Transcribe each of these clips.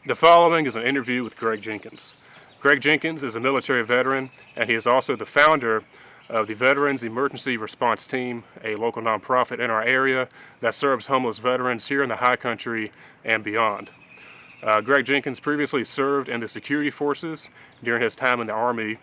The following is an interview with Greg Jenkins. Greg Jenkins is a military veteran, and he is also the founder of the Veterans Emergency Response Team, a local nonprofit in our area that serves homeless veterans here in the High Country and beyond. Greg Jenkins previously served in the security forces during his time in the Army,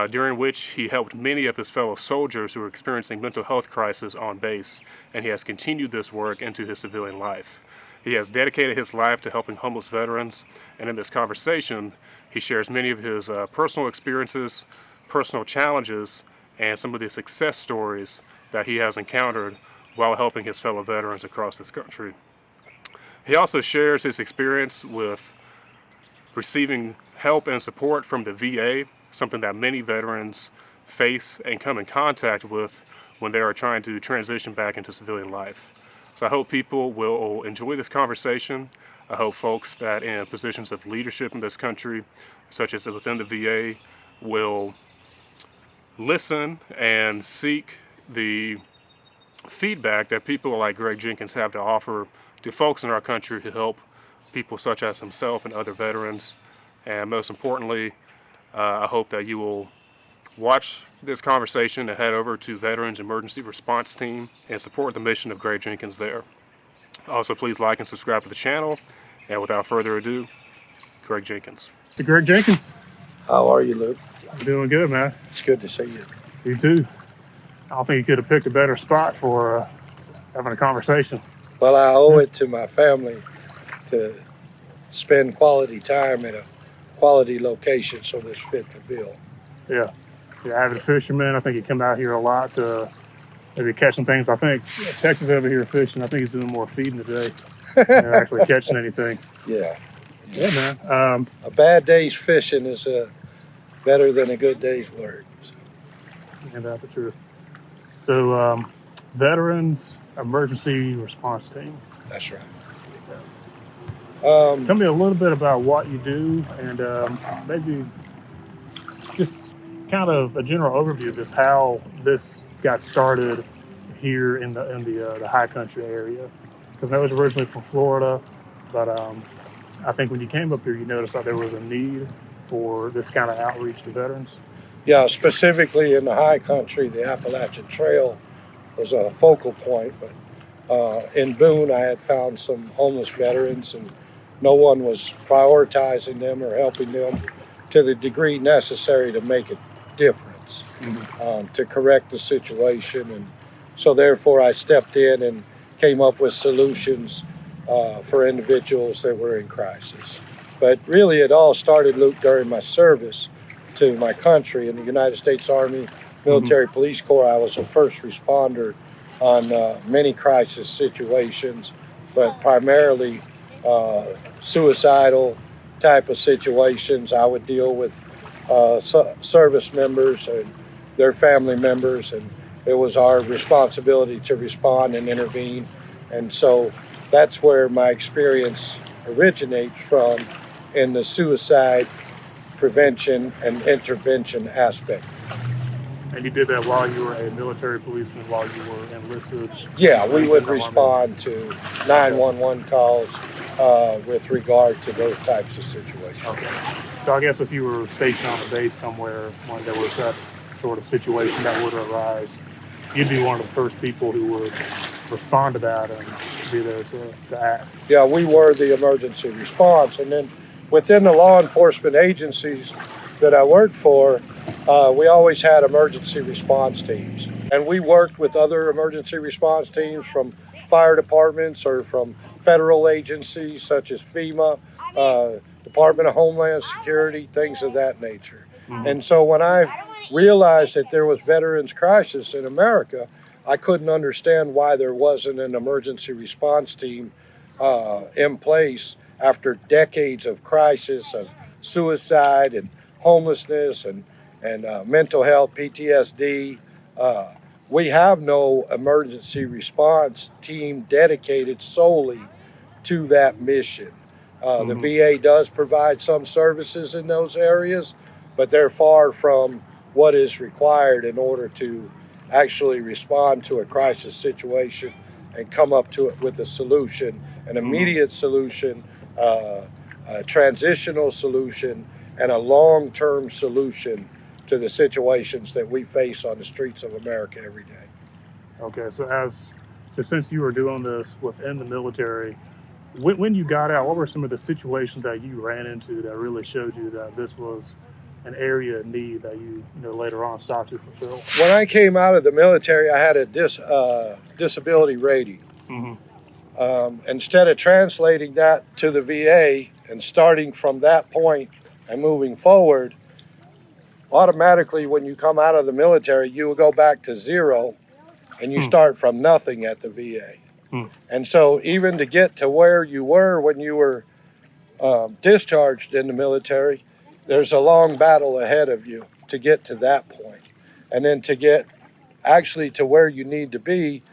during which he helped many of his fellow soldiers who were experiencing mental health crisis on base, and he has continued this work into his civilian life. He has dedicated his life to helping homeless veterans, and in this conversation, he shares many of his personal experiences, personal challenges, and some of the success stories that he has encountered while helping his fellow veterans across this country. He also shares his experience with receiving help and support from the VA, something that many veterans face and come in contact with when they are trying to transition back into civilian life. So I hope people will enjoy this conversation. I hope folks that in positions of leadership in this country, such as within the VA, will listen and seek the feedback that people like Greg Jenkins have to offer to folks in our country who help people such as himself and other veterans. And most importantly, I hope that you will watch this conversation and head over to Veterans Emergency Response Team and support the mission of Greg Jenkins there. Also, please like and subscribe to the channel. And without further ado, Greg Jenkins. It's Greg Jenkins. How are you, Luke? I'm doing good, man. It's good to see you. You too. I don't think you could have picked a better spot for having a conversation. Well, I owe it to my family to spend quality time at a quality location, so this fit the bill. Yeah. Avid fisherman. I think he come out here a lot to maybe catch some things. I think Texas over here fishing. I think he's doing more feeding today than actually catching anything. Yeah. Yeah, man. A bad day's fishing is better than a good day's work. So. And that's the truth. So, Veterans Emergency Response Team. That's right. Tell me a little bit about what you do, and maybe just kind of a general overview of this, how this got started here in the High Country area. Because I was originally from Florida, but I think when you came up here, you noticed that there was a need for this kind of outreach to veterans. Yeah, specifically in the High Country, the Appalachian Trail was a focal point. But in Boone, I had found some homeless veterans, and no one was prioritizing them or helping them to the degree necessary to make a difference, to correct the situation. And so therefore I stepped in and came up with solutions for individuals that were in crisis. But really it all started, Luke, during my service to my country in the United States Army Military Police Corps. I was a first responder on many crisis situations, but primarily suicidal type of situations. I would deal with service members and their family members, and it was our responsibility to respond and intervene. And so that's where my experience originates from, in the suicide prevention and intervention aspect. And you did that while you were a military policeman, while you were enlisted? Yeah, we would respond to 911 calls with regard to those types of situations. Okay. So I guess if you were stationed on a base somewhere when there was that sort of situation that would arise, you'd be one of the first people who would respond to that and be there to act. Yeah, we were the emergency response. And then within the law enforcement agencies that I worked for, we always had emergency response teams. And we worked with other emergency response teams from fire departments or from federal agencies such as FEMA, Department of Homeland Security, things of that nature. And so when I realized that there was veterans crisis in America, I couldn't understand why there wasn't an emergency response team in place after decades of crisis, of suicide and homelessness and mental health, PTSD. We have no emergency response team dedicated solely to that mission. The VA does provide some services in those areas, but they're far from what is required in order to actually respond to a crisis situation and come up to it with a solution, an immediate solution, a transitional solution and a long-term solution to the situations that we face on the streets of America every day. Okay, so since you were doing this within the military, when you got out, what were some of the situations that you ran into that really showed you that this was an area of need that you later on sought to fulfill? When I came out of the military, I had a disability rating. Instead of translating that to the VA and starting from that point and moving forward, automatically when you come out of the military, you will go back to zero and you start from nothing at the VA. And so even to get to where you were when you were discharged in the military, there's a long battle ahead of you to get to that point. And then to get actually to where you need to be,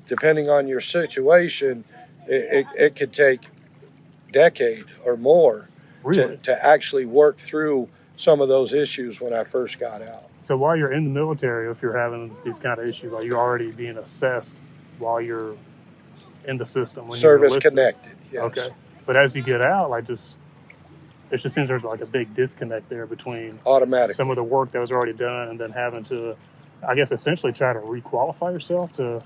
depending on your situation, it could take a decade or more to actually work through some of those issues when I first got out. So while you're in the military, if you're having these kind of issues, are you already being assessed while you're in the system? Service connected, yes. Okay. But as you get out, it just seems there's like a big disconnect there between some of the work that was already done and then having to, I guess, essentially try to requalify yourself to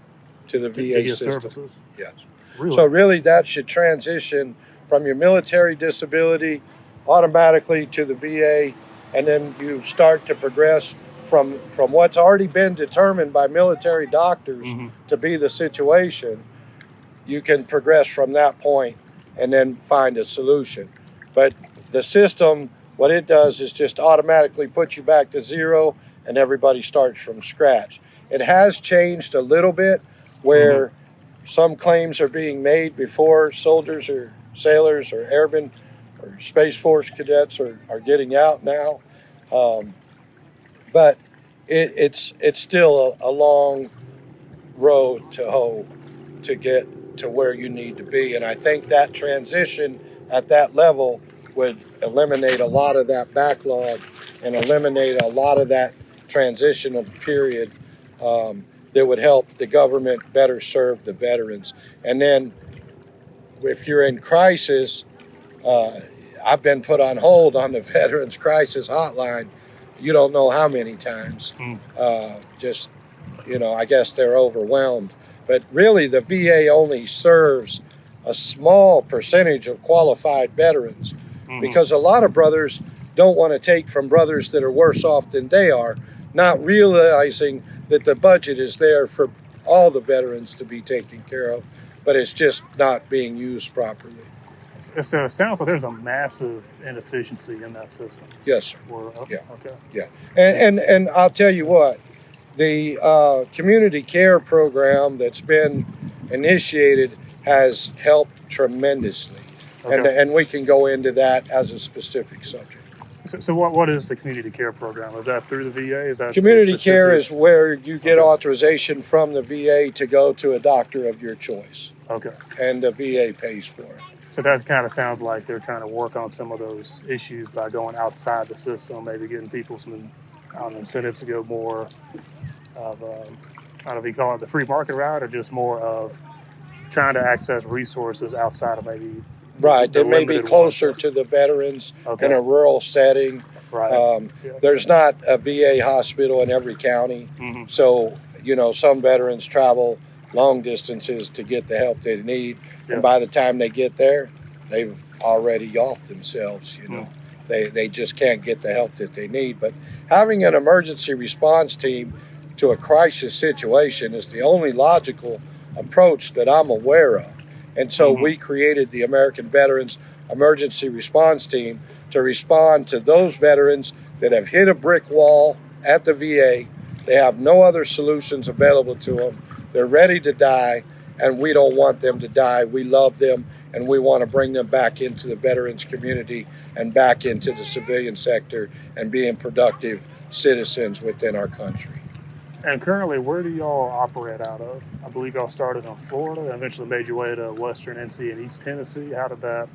the VA get system. Services. Yes. Really? So really that should transition from your military disability automatically to the VA, and then you start to progress from what's already been determined by military doctors to be the situation. You can progress from that point and then find a solution. But the system, what it does is just automatically put you back to zero and everybody starts from scratch. It has changed a little bit where some claims are being made before soldiers or sailors or airmen or Space Force cadets are getting out now. But it's still a long road to hoe to get to where you need to be. And I think that transition at that level would eliminate a lot of that backlog and eliminate a lot of that transitional period that would help the government better serve the veterans. And then if you're in crisis, I've been put on hold on the Veterans Crisis Hotline. You don't know how many times. I guess they're overwhelmed. But really, the VA only serves a small percentage of qualified veterans because a lot of brothers don't want to take from brothers that are worse off than they are, not realizing that the budget is there for all the veterans to be taken care of, but it's just not being used properly. So it sounds like there's a massive inefficiency in that system. Yes, sir. Okay. Yeah. And I'll tell you what, the community care program that's been initiated has helped tremendously. Okay. And we can go into that as a specific subject. So what is the community care program? Is that through the VA? Is that community care is where you get authorization from the VA to go to a doctor of your choice. Okay. And the VA pays for it. So that kind of sounds like they're trying to work on some of those issues by going outside the system, maybe getting people some incentives to go more of, I don't know if you call it the free market route or just more of trying to access resources outside of maybe right, that may be closer to the veterans in a rural setting. Right. There's not a VA hospital in every county. So, some veterans travel long distances to get the help they need. And by the time they get there, they've already offed themselves, They just can't get the help that they need. But having an emergency response team to a crisis situation is the only logical approach that I'm aware of. And so we created the American Veterans Emergency Response Team to respond to those veterans that have hit a brick wall at the VA. They have no other solutions available to them. They're ready to die, and we don't want them to die. We love them, and we want to bring them back into the veterans community and back into the civilian sector and being productive citizens within our country. And currently, where do y'all operate out of? I believe y'all started in Florida and eventually made your way to Western NC and East Tennessee. How did that?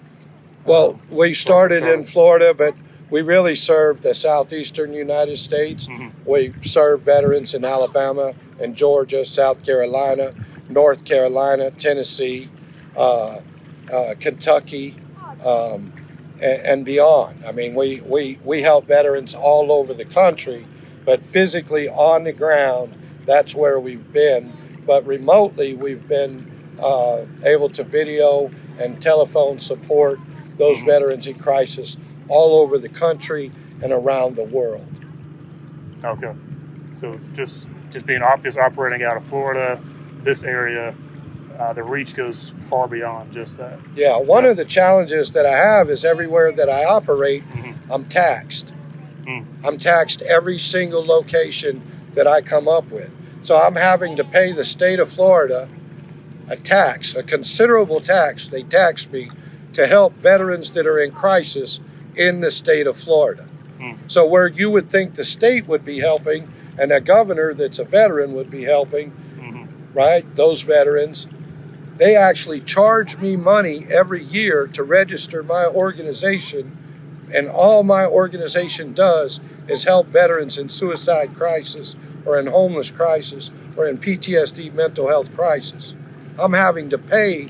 Well, we started in Florida, but we really serve the southeastern United States. We serve veterans in Alabama and Georgia, South Carolina, North Carolina, Tennessee, Kentucky, and beyond. I mean, we help veterans all over the country, but physically on the ground, that's where we've been. But remotely, we've been able to video and telephone support those veterans in crisis all over the country and around the world. Okay. So just being just operating out of Florida, this area, the reach goes far beyond just that. Yeah, one of the challenges that I have is everywhere that I operate, I'm taxed. I'm taxed every single location that I come up with. So I'm having to pay the state of Florida a tax, a considerable tax. They tax me to help veterans that are in crisis in the state of Florida. So where you would think the state would be helping and a governor that's a veteran would be helping, right, those veterans, they actually charge me money every year to register my organization, and all my organization does is help veterans in suicide crisis or in homeless crisis or in PTSD mental health crisis. I'm having to pay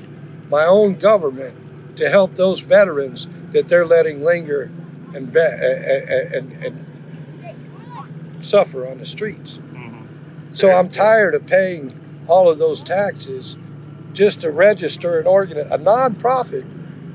my own government to help those veterans that they're letting linger and suffer on the streets. So I'm tired of paying all of those taxes just to register a nonprofit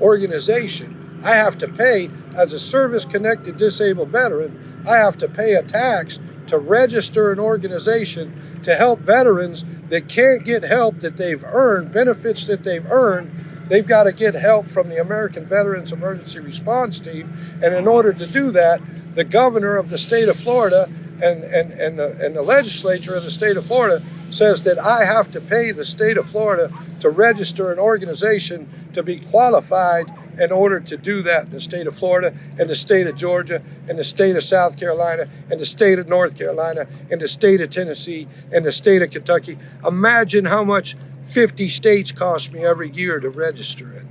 organization. I have to pay, as a service-connected disabled veteran, I have to pay a tax to register an organization to help veterans that can't get help that they've earned, benefits that they've earned. They've got to get help from the American Veterans Emergency Response Team. And in order to do that, the governor of the state of Florida and the legislature of the state of Florida says that I have to pay the state of Florida to register an organization to be qualified in order to do that in the state of Florida and the state of Georgia and the state of South Carolina and the state of North Carolina and the state of Tennessee and the state of Kentucky. Imagine how much 50 states cost me every year to register it.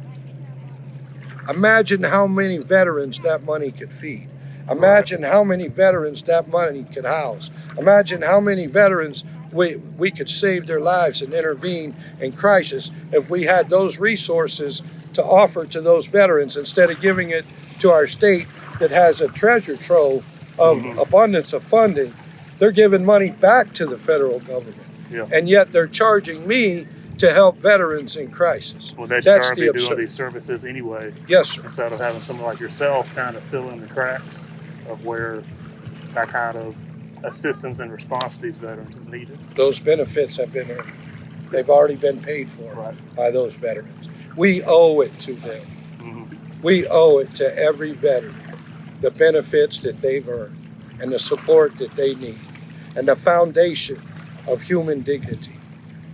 Imagine how many veterans that money could feed. Imagine how many veterans that money could house. Imagine how many veterans we could save their lives and intervene in crisis if we had those resources to offer to those veterans instead of giving it to our state that has a treasure trove of abundance of funding. They're giving money back to the federal government, and yet they're charging me to help veterans in crisis. Well, they should be doing these services anyway. Yes, sir. Instead of having someone like yourself trying to fill in the cracks of where that kind of assistance and response to these veterans is needed. Those benefits have been earned. They've already been paid for by those veterans. We owe it to them. We owe it to every veteran, the benefits that they've earned and the support that they need and the foundation of human dignity.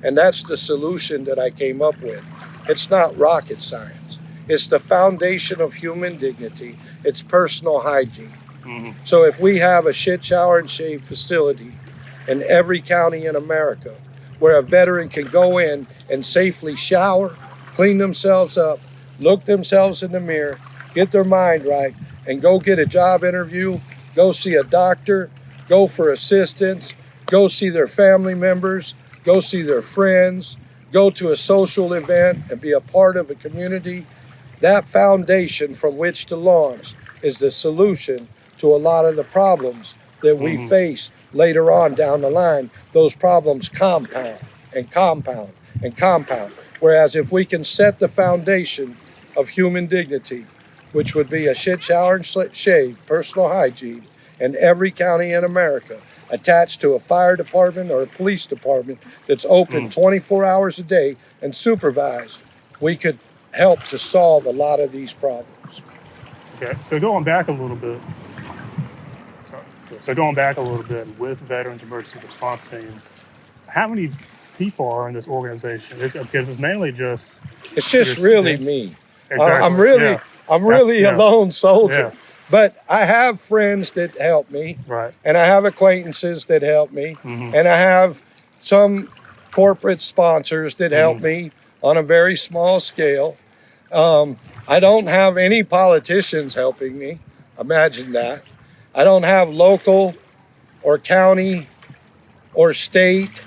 And that's the solution that I came up with. It's not rocket science. It's the foundation of human dignity. It's personal hygiene. So if we have a shit, shower, and shave facility in every county in America where a veteran can go in and safely shower, clean themselves up, look themselves in the mirror, get their mind right, and go get a job interview, go see a doctor, go for assistance, go see their family members, go see their friends, go to a social event and be a part of a community, that foundation from which to launch is the solution to a lot of the problems that we face later on down the line. Those problems compound and compound and compound. Whereas if we can set the foundation of human dignity, which would be a shit, shower, and shave, personal hygiene, in every county in America, attached to a fire department or a police department that's open 24 hours a day and supervised, we could help to solve a lot of these problems. Okay, so going back a little bit, with Veterans Emergency Response Team, how many people are in this organization? Because it's mainly just... It's just really me. Exactly. I'm really a lone soldier. But I have friends that help me, and I have acquaintances that help me, and I have some corporate sponsors that help me on a very small scale. I don't have any politicians helping me. Imagine that. I don't have local or county or state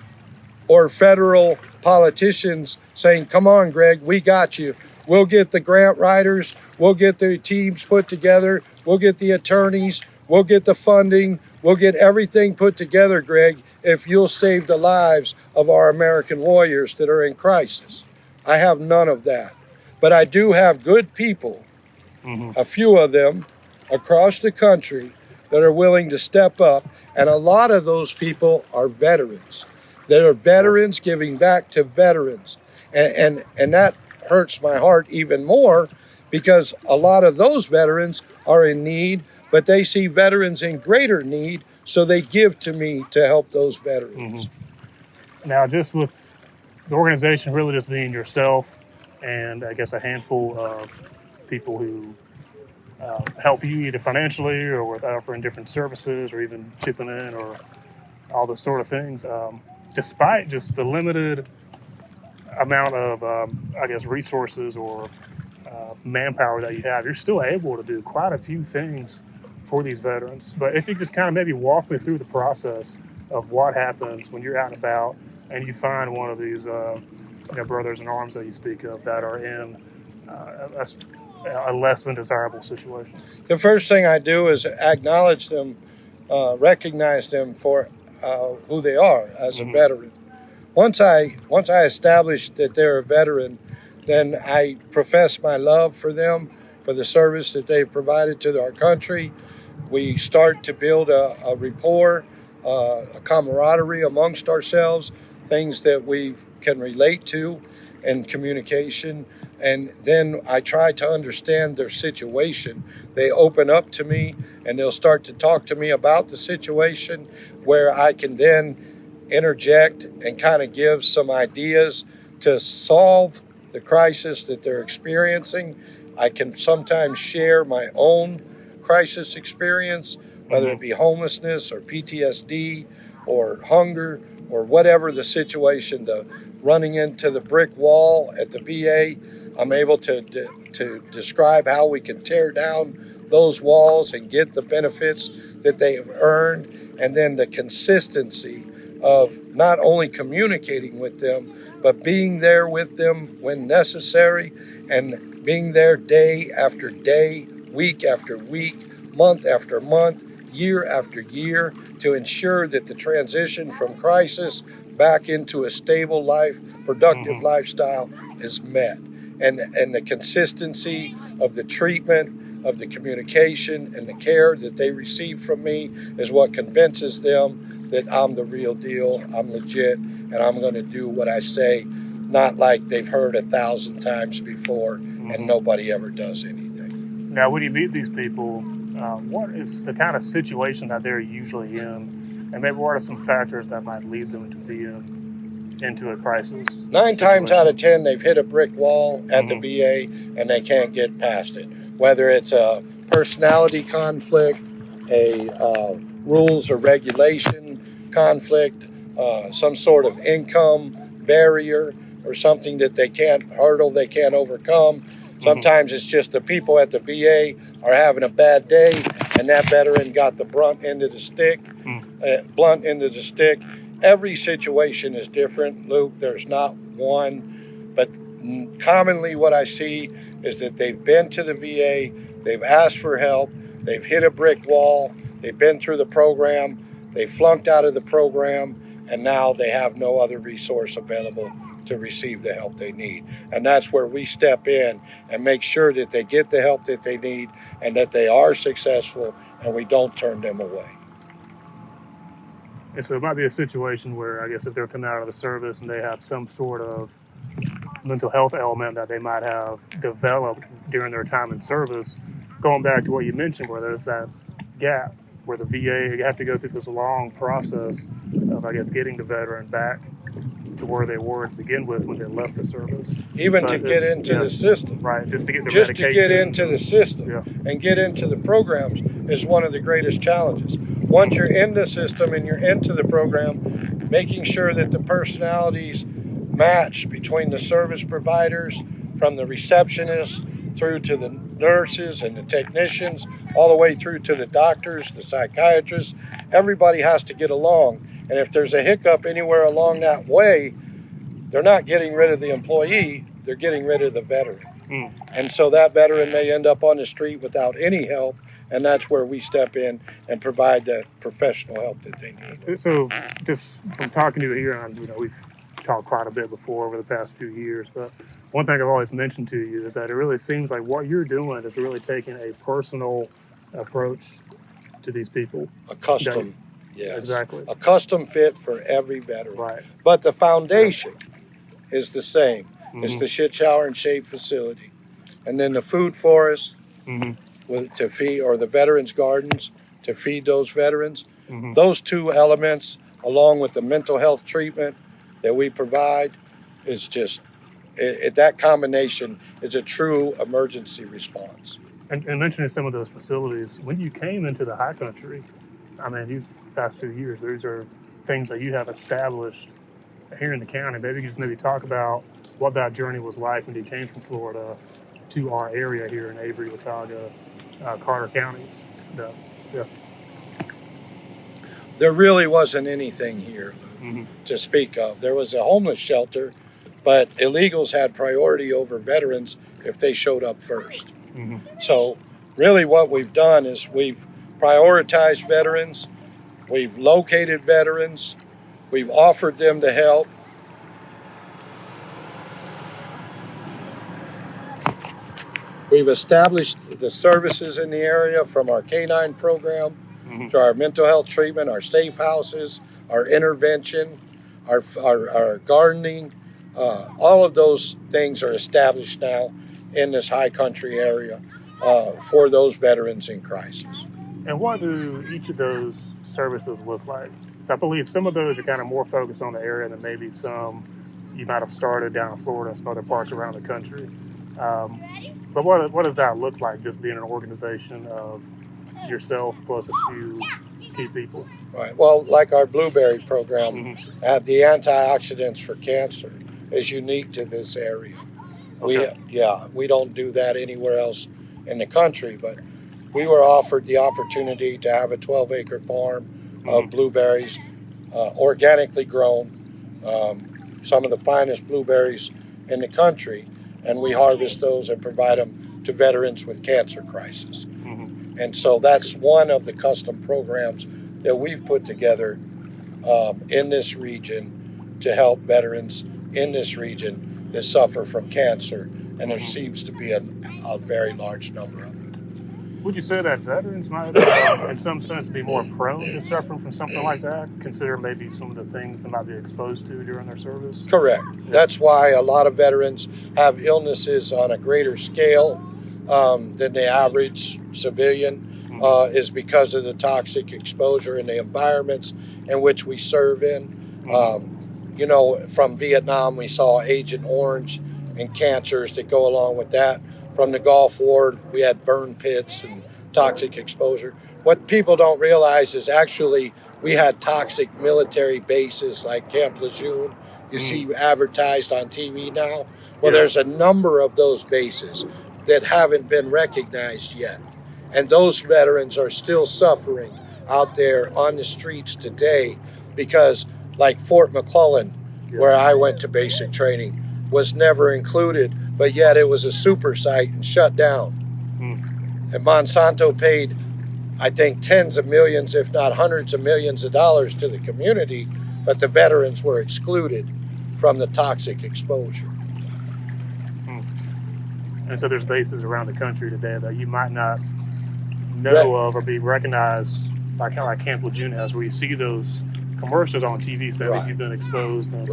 or federal politicians saying, come on, Greg, we got you. We'll get the grant writers, we'll get the teams put together, we'll get the attorneys, we'll get the funding, we'll get everything put together, Greg, if you'll save the lives of our American warriors that are in crisis. I have none of that. But I do have good people, a few of them across the country, that are willing to step up. And a lot of those people are veterans. That are veterans giving back to veterans. And that hurts my heart even more, because a lot of those veterans are in need, but they see veterans in greater need, so they give to me to help those veterans. Now, just with the organization really just being yourself and I guess a handful of people who help you either financially or with offering different services or even chipping in or all those sort of things, despite just the limited amount of, I guess, resources or manpower that you have, you're still able to do quite a few things for these veterans. But if you just kind of maybe walk me through the process of what happens when you're out and about and you find one of these brothers in arms that you speak of that are in a less than desirable situation. The first thing I do is acknowledge them, recognize them for who they are as a veteran. Once I establish that they're a veteran, then I profess my love for them, for the service that they've provided to our country. We start to build a rapport, a camaraderie amongst ourselves, things that we can relate to in communication. And then I try to understand their situation. They open up to me and they'll start to talk to me about the situation, where I can then interject and kind of give some ideas to solve the crisis that they're experiencing. I can sometimes share my own crisis experience, whether it be homelessness or PTSD or hunger or whatever the situation, the running into the brick wall at the VA. I'm able to describe how we can tear down those walls and get the benefits that they have earned, and then the consistency of not only communicating with them, but being there with them when necessary, and being there day after day, week after week, month after month, year after year, to ensure that the transition from crisis back into a stable life, productive lifestyle is met. And the consistency of the treatment, of the communication and the care that they receive from me is what convinces them that I'm the real deal, I'm legit, and I'm going to do what I say, not like they've heard 1,000 times before and nobody ever does anything. Now, when you meet these people, what is the kind of situation that they're usually in? And maybe what are some factors that might lead them to be into a crisis? 9 times out of 10, they've hit a brick wall at the VA and they can't get past it. Whether it's a personality conflict, a rules or regulation conflict, some sort of income barrier, or something that they can't hurdle, they can't overcome. Sometimes it's just the people at the VA are having a bad day and that veteran got the blunt end of the stick. Every situation is different, Luke. There's not one, but commonly what I see is that they've been to the VA, they've asked for help, they've hit a brick wall, they've been through the program, they flunked out of the program, and now they have no other resource available to receive the help they need. And that's where we step in and make sure that they get the help that they need and that they are successful and we don't turn them away. And so it might be a situation where, I guess, if they're coming out of the service and they have some sort of mental health element that they might have developed during their time in service, going back to what you mentioned, where there's that gap where the VA, you have to go through this long process of, I guess, getting the veteran back to where they were to begin with when they left the service. Even to get into the system. Right, just to get the Just medication. to get into the system and get into the programs is one of the greatest challenges. Once you're in the system and you're into the program, making sure that the personalities match between the service providers, from the receptionists through to the nurses and the technicians, all the way through to the doctors, the psychiatrists. Everybody has to get along. And if there's a hiccup anywhere along that way, they're not getting rid of the employee, they're getting rid of the veteran. And so that veteran may end up on the street without any help, and that's where we step in and provide the professional help that they need. So just from talking to you here, and we've talked quite a bit before over the past few years, but one thing I've always mentioned to you is that it really seems like what you're doing is really taking a personal approach to these people. A custom, yes. Exactly. A custom fit for every veteran. Right. But the foundation is the same. It's the shit, shower, and shave facility. And then the food forest to feed, or the veterans gardens to feed those veterans. Those two elements, along with the mental health treatment that we provide, is just, that combination is a true emergency response. And mentioning some of those facilities, when you came into the high country, I mean, these past few years, these are things that you have established here in the county. Maybe you just talk about what that journey was like when you came from Florida to our area here in Avery, Watauga, Carter counties. Yeah. There really wasn't anything here to speak of. There was a homeless shelter, but illegals had priority over veterans if they showed up first. So really what we've done is we've prioritized veterans, we've located veterans, we've offered them the help. We've established the services in the area, from our canine program to our mental health treatment, our safe houses, our intervention, our gardening. All of those things are established now in this high country area for those veterans in crisis. And what do each of those services look like? So I believe some of those are kind of more focused on the area than maybe some you might have started down in Florida and some other parts around the country. But what does that look like, just being an organization of yourself plus a few key people? Right. Well, like our blueberry program, the antioxidants for cancer is unique to this area. Okay. We don't do that anywhere else in the country, but we were offered the opportunity to have a 12-acre farm of blueberries, organically grown, some of the finest blueberries in the country, and we harvest those and provide them to veterans with cancer crisis. And so that's one of the custom programs that we've put together in this region to help veterans in this region that suffer from cancer, and there seems to be a very large number of them. Would you say that veterans might, in some sense, be more prone to suffering from something like that, consider maybe some of the things they might be exposed to during their service? Correct. Yeah. That's why a lot of veterans have illnesses on a greater scale than the average civilian, is because of the toxic exposure in the environments in which we serve in. From Vietnam, we saw Agent Orange and cancers that go along with that. From the Gulf War, we had burn pits and toxic exposure. What people don't realize is actually we had toxic military bases like Camp Lejeune. You see advertised on TV now. Well, there's a number of those bases that haven't been recognized yet. And those veterans are still suffering out there on the streets today because, like Fort McClellan, where I went to basic training, was never included, but yet it was a super site and shut down. And Monsanto paid, I think, tens of millions, if not hundreds of millions of dollars to the community, but the veterans were excluded from the toxic exposure. And so there's bases around the country today that you might not know of or be recognized, like kind of like Camp Lejeune has, where you see those commercials on TV saying that you've been exposed and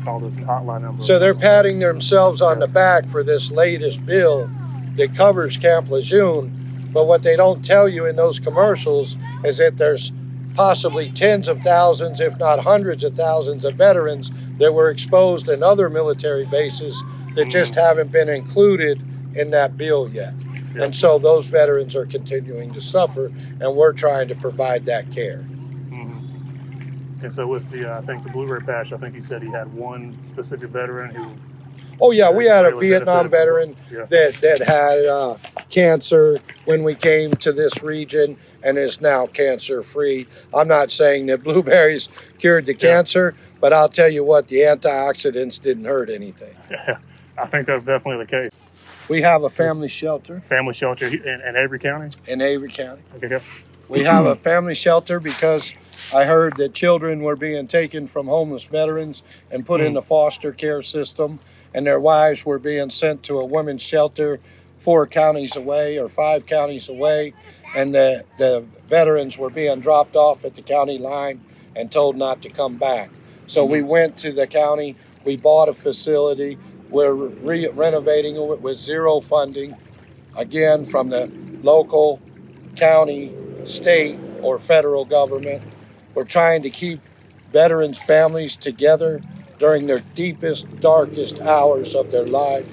call this hotline number. So they're patting themselves on the back for this latest bill that covers Camp Lejeune, but what they don't tell you in those commercials is that there's possibly tens of thousands, if not hundreds of thousands of veterans that were exposed in other military bases that just haven't been included in that bill yet. And so those veterans are continuing to suffer, and we're trying to provide that care. And so with the, I think the Blueberry Patch, I think you said he had one specific veteran who... Oh yeah, we had a Vietnam veteran that had cancer when we came to this region and is now cancer free. I'm not saying that blueberries cured the cancer, but I'll tell you what, the antioxidants didn't hurt anything. Yeah, I think that's definitely the case. We have a family shelter Family shelter in Avery County? in Avery County. Okay, yeah. We have a family shelter because I heard that children were being taken from homeless veterans and put in the foster care system, and their wives were being sent to a women's shelter 4 counties away or 5 counties away, and the veterans were being dropped off at the county line and told not to come back. So we went to the county, we bought a facility, we're renovating it with zero funding, again from the local, county, state, or federal government. We're trying to keep veterans' families together during their deepest, darkest hours of their life,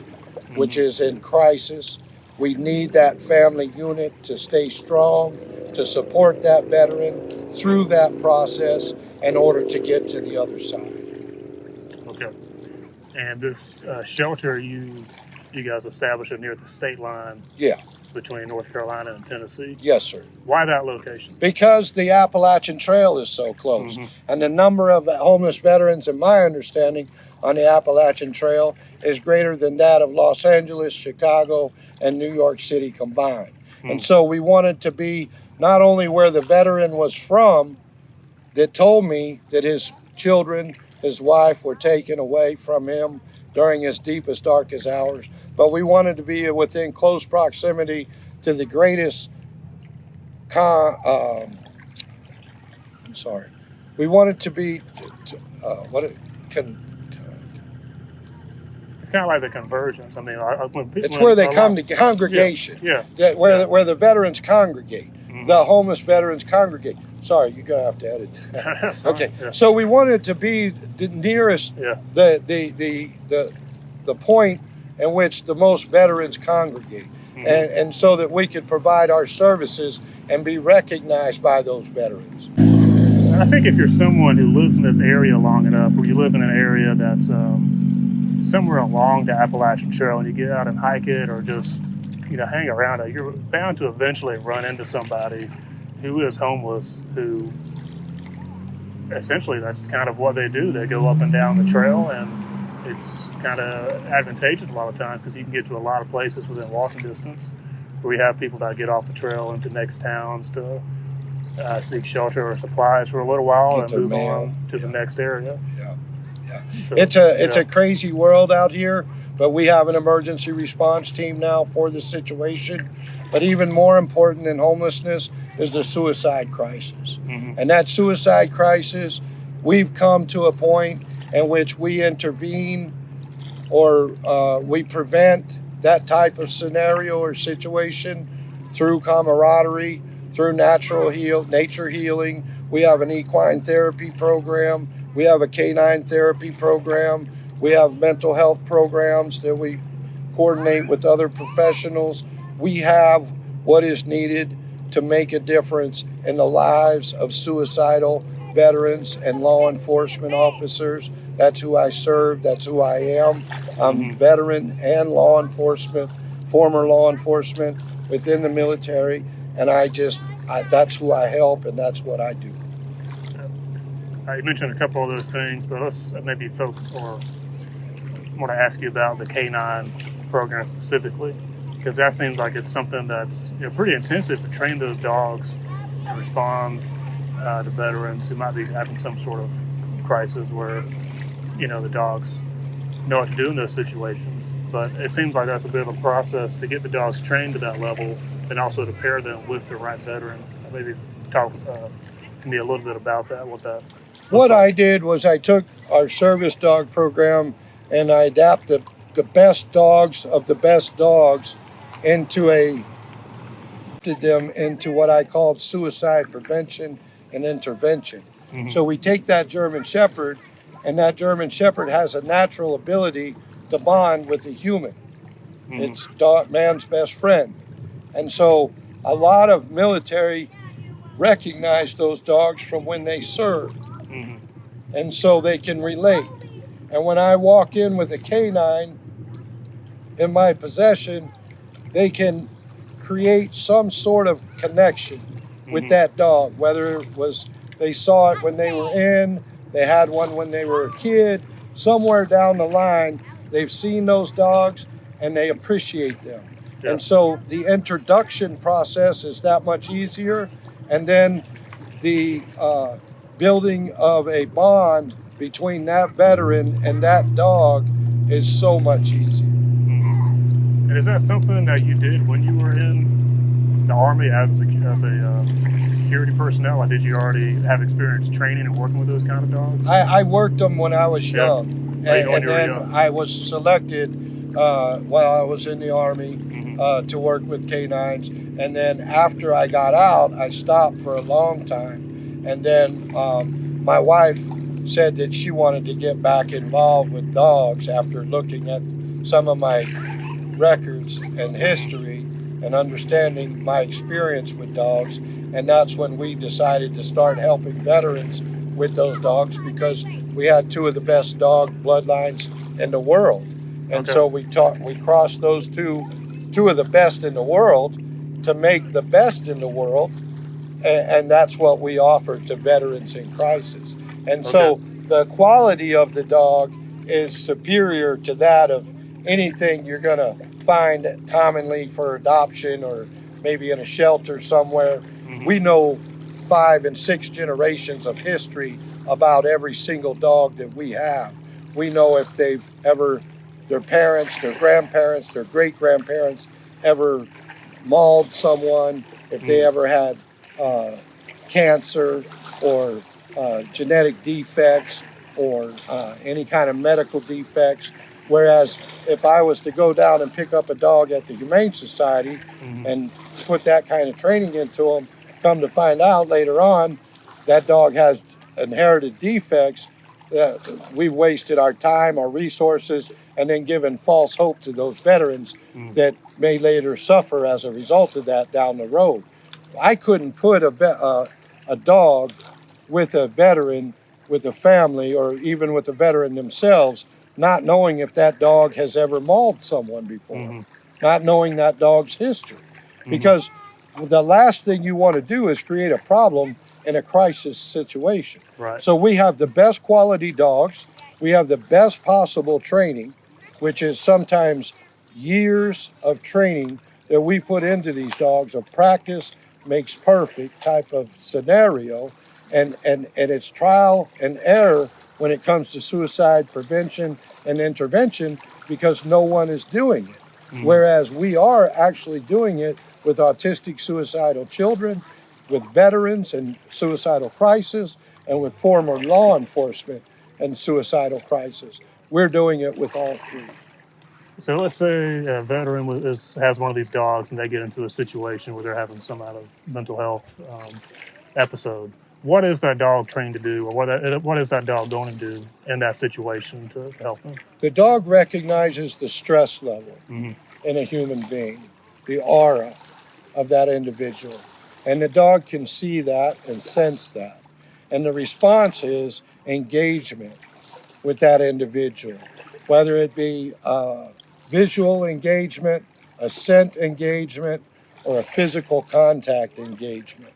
which is in crisis. We need that family unit to stay strong, to support that veteran through that process in order to get to the other side. Okay. And this shelter you guys established it near the state line Yeah, between North Carolina and Tennessee. yes, sir. Why that location? Because the Appalachian Trail is so close. And the number of homeless veterans, in my understanding, on the Appalachian Trail is greater than that of Los Angeles, Chicago, and New York City combined. And so we wanted to be not only where the veteran was from that told me that his children, his wife were taken away from him during his deepest, darkest hours, but we wanted to be within close proximity to the greatest we wanted to be It's kind of like the convergence. I mean, it's where they come to congregation. Yeah. Where the veterans congregate. The homeless veterans congregate. Sorry, you're gonna have to edit that. Okay. Yeah. So we wanted to be the nearest the point in which the most veterans congregate. And so that we could provide our services and be recognized by those veterans. I think if you're someone who lives in this area long enough, or you live in an area that's somewhere along the Appalachian Trail, and you get out and hike it, or just hang around it, you're bound to eventually run into somebody who is homeless, who essentially that's kind of what they do. They go up and down the trail, and it's kind of advantageous a lot of times because you can get to a lot of places within walking distance. We have people that get off the trail into next towns to seek shelter or supplies for a little while and move on to the next area. So, it's a crazy world out here, but we have an emergency response team now for the situation. But even more important than homelessness is the suicide crisis. And that suicide crisis, we've come to a point in which we intervene or we prevent that type of scenario or situation through camaraderie, through nature healing. We have an equine therapy program. We have a canine therapy program. We have mental health programs that we coordinate with other professionals. We have what is needed to make a difference in the lives of suicidal veterans and law enforcement officers. That's who I serve. That's who I am. I'm veteran and law enforcement, former law enforcement within the military, and that's who I help, and that's what I do. You mentioned a couple of those things, but let's maybe focus, or I want to ask you about the canine program specifically, because that seems like it's something that's pretty intensive to train those dogs to respond to veterans who might be having some sort of crisis where the dogs know what to do in those situations. But it seems like that's a bit of a process to get the dogs trained to that level and also to pair them with the right veteran. Maybe talk to me a little bit about that. What I did was I took our service dog program and I adapted the best dogs of the best dogs into what I called suicide prevention and intervention. So we take that German Shepherd, and that German Shepherd has a natural ability to bond with a human. It's man's best friend. And so a lot of military recognize those dogs from when they served. And so they can relate. And when I walk in with a canine in my possession, they can create some sort of connection with that dog, whether it was they saw it when they were in, they had one when they were a kid, somewhere down the line, they've seen those dogs and they appreciate them. Yeah. And so the introduction process is that much easier. And then the building of a bond between that veteran and that dog is so much easier. Mm-hmm. And is that something that you did when you were in the Army as a security personnel? Or did you already have experience training and working with those kind of dogs? I worked them when I was young. And then I was selected while I was in the Army to work with canines. And then after I got out, I stopped for a long time. And then my wife said that she wanted to get back involved with dogs after looking at some of my records and history and understanding my experience with dogs. And that's when we decided to start helping veterans with those dogs, because we had two of the best dog bloodlines in the world. And so we crossed those two of the best in the world to make the best in the world. And that's what we offer to veterans in crisis. And so the quality of the dog is superior to that of anything you're going to find commonly for adoption or maybe in a shelter somewhere. We know 5 and 6 generations of history about every single dog that we have. We know if they've ever, their parents, their grandparents, their great-grandparents ever mauled someone, if they ever had cancer or genetic defects or any kind of medical defects. Whereas if I was to go down and pick up a dog at the Humane Society and put that kind of training into them, come to find out later on that dog has inherited defects, we've wasted our time, our resources, and then given false hope to those veterans that may later suffer as a result of that down the road. I couldn't put a dog with a veteran, with a family, or even with a veteran themselves, not knowing if that dog has ever mauled someone before, not knowing that dog's history. Because the last thing you want to do is create a problem in a crisis situation. Right. So we have the best quality dogs, we have the best possible training, which is sometimes years of training that we put into these dogs, of practice makes perfect type of scenario, and it's trial and error when it comes to suicide prevention and intervention, because no one is doing it. Whereas we are actually doing it with autistic suicidal children, with veterans and suicidal crisis, and with former law enforcement and suicidal crisis. We're doing it with all three. So let's say a veteran has one of these dogs and they get into a situation where they're having some kind of mental health episode. What is that dog trained to do, or what is that dog going to do in that situation to help them? The dog recognizes the stress level in a human being, the aura of that individual. And the dog can see that and sense that. And the response is engagement with that individual, whether it be visual engagement, a scent engagement, or a physical contact engagement,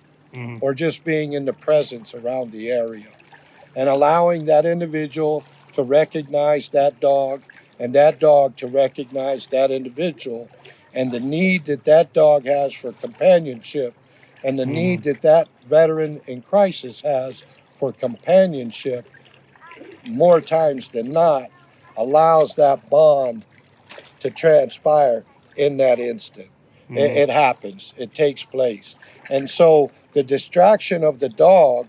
or just being in the presence around the area. And allowing that individual to recognize that dog, and that dog to recognize that individual, and the need that that dog has for companionship, and the need that that veteran in crisis has for companionship, more times than not, allows that bond to transpire in that instant. It happens. It takes place. And so the distraction of the dog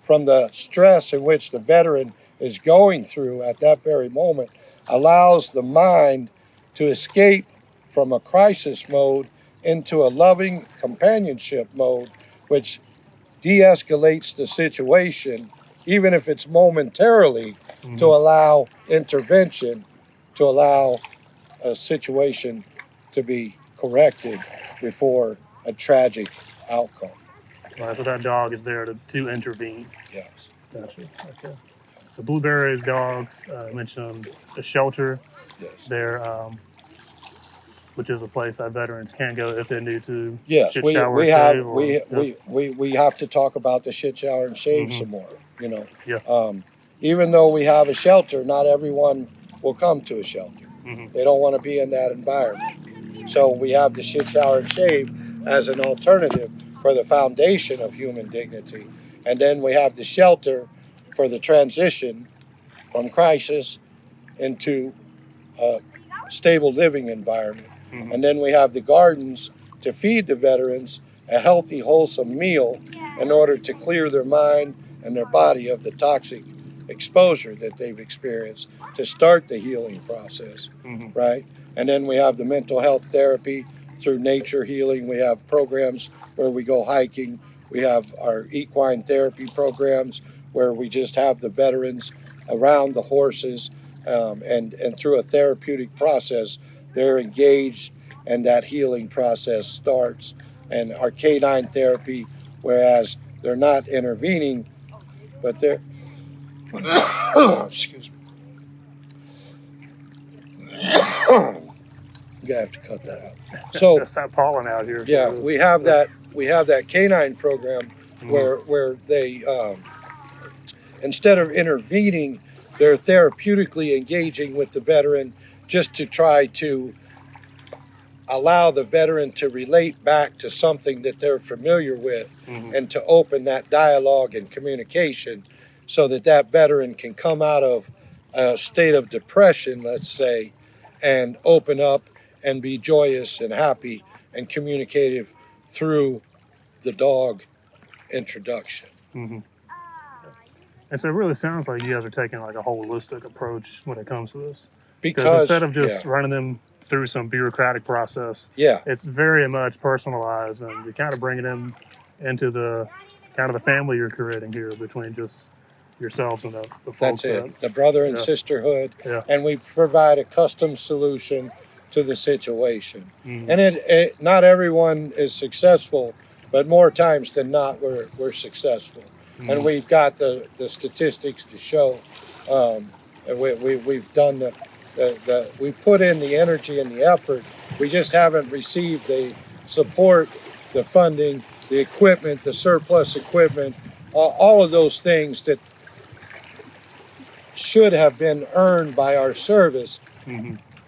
from the stress in which the veteran is going through at that very moment allows the mind to escape from a crisis mode into a loving companionship mode, which de-escalates the situation, even if it's momentarily, to allow intervention, to allow a situation to be corrected before a tragic outcome. Right, so that dog is there to intervene. Yes. Gotcha. Okay. So Blueberry's dogs, I mentioned a shelter Yes. there, which is a place that veterans can go if they need to. Yes, shit, we shower, have shave, we have to talk about the shit, shower, and shave some more. Yeah. Even though we have a shelter, not everyone will come to a shelter. They don't want to be in that environment. So we have the shit, shower, and shave as an alternative for the foundation of human dignity. And then we have the shelter for the transition from crisis into a stable living environment. And then we have the gardens to feed the veterans a healthy, wholesome meal in order to clear their mind and their body of the toxic exposure that they've experienced to start the healing process, right? And then we have the mental health therapy through nature healing. We have programs where we go hiking. We have our equine therapy programs where we just have the veterans around the horses, and through a therapeutic process, they're engaged and that healing process starts. And our canine therapy, whereas they're not intervening, but they're, excuse me. I'm gonna have to cut that out. So It's that pollen out here. yeah, we have that canine program where they instead of intervening, they're therapeutically engaging with the veteran just to try to allow the veteran to relate back to something that they're familiar with, and to open that dialogue and communication so that that veteran can come out of a state of depression, let's say, and open up and be joyous and happy and communicative through the dog introduction. And so it really sounds like you guys are taking like a holistic approach when it comes to this. Because instead of just running them through some bureaucratic process, it's very much personalized, and you're kind of bringing them into the kind of the family you're creating here between just yourselves and the folks. That's it, the brother and sisterhood. And we provide a custom solution to the situation. And it not everyone is successful, but more times than not, we're successful. And we've got the statistics to show. We've done we put in the energy and the effort. We just haven't received the support, the funding, the equipment, the surplus equipment, all of those things that should have been earned by our service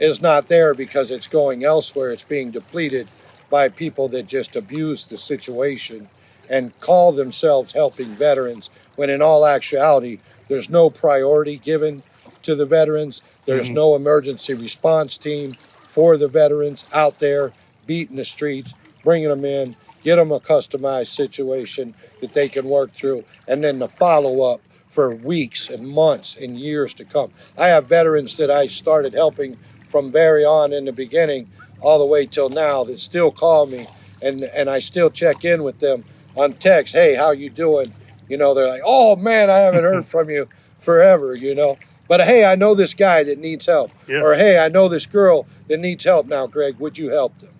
is not there because it's going elsewhere. It's being depleted by people that just abuse the situation and call themselves helping veterans, when in all actuality, there's no priority given to the veterans. There's no emergency response team for the veterans out there beating the streets, bringing them in, get them a customized situation that they can work through, and then the follow-up for weeks and months and years to come. I have veterans that I started helping from very on in the beginning all the way till now that still call me, and I still check in with them on text. Hey, how you doing? You know, they're like, oh man, I haven't heard from you forever, you know. But hey, I know this guy that needs help. Or hey, I know this girl that needs help now, Greg, would you help them?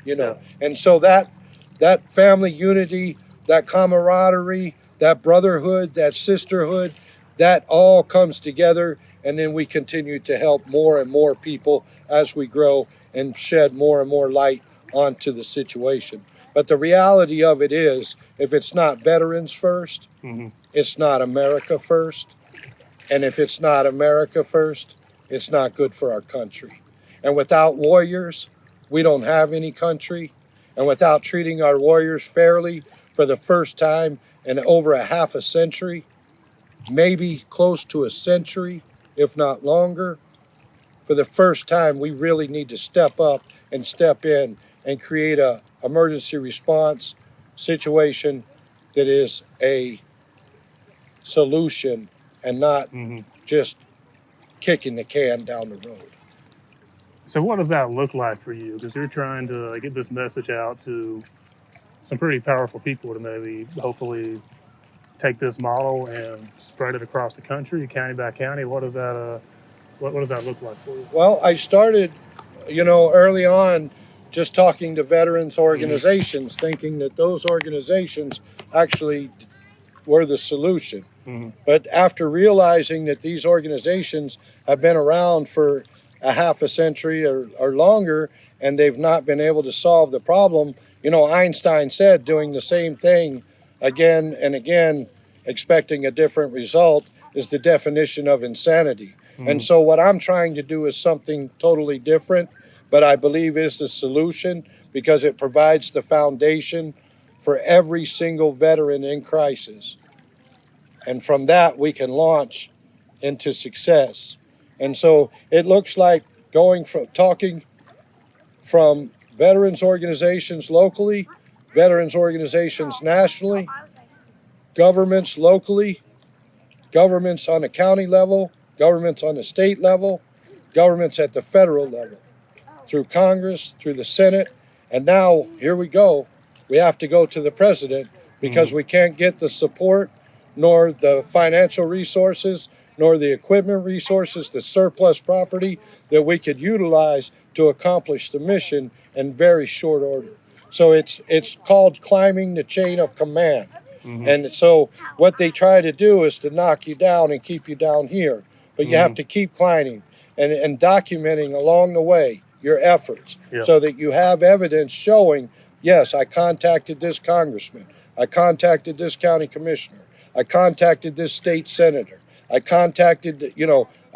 You know, and so that family unity, that camaraderie, that brotherhood, that sisterhood, that all comes together, and then we continue to help more and more people as we grow and shed more and more light onto the situation. But the reality of it is, if it's not veterans first, it's not America first. And if it's not America first, it's not good for our country. And without warriors, we don't have any country. And without treating our warriors fairly for the first time in over a half a century, maybe close to a century, if not longer, for the first time, we really need to step up and step in and create a emergency response situation that is a solution and not just kicking the can down the road. So what does that look like for you? Because you're trying to get this message out to some pretty powerful people to maybe hopefully take this model and spread it across the country, county by county. What does that what does that look like for you? Well, I started, early on, just talking to veterans organizations, thinking that those organizations actually were the solution. But after realizing that these organizations have been around for a half a century or longer, and they've not been able to solve the problem, Einstein said doing the same thing again and again, expecting a different result, is the definition of insanity. And so what I'm trying to do is something totally different, but I believe is the solution because it provides the foundation for every single veteran in crisis. And from that, we can launch into success. And so it looks like talking from veterans organizations locally, veterans organizations nationally, governments locally, governments on the county level, governments on the state level, governments at the federal level, through Congress, through the Senate, and now here we go. We have to go to the president because we can't get the support, nor the financial resources, nor the equipment resources, the surplus property that we could utilize to accomplish the mission in very short order. So it's called climbing the chain of command. And so what they try to do is to knock you down and keep you down here. But you have to keep climbing and documenting along the way your efforts so that you have evidence showing, yes, I contacted this congressman, I contacted this county commissioner, I contacted this state senator, I contacted,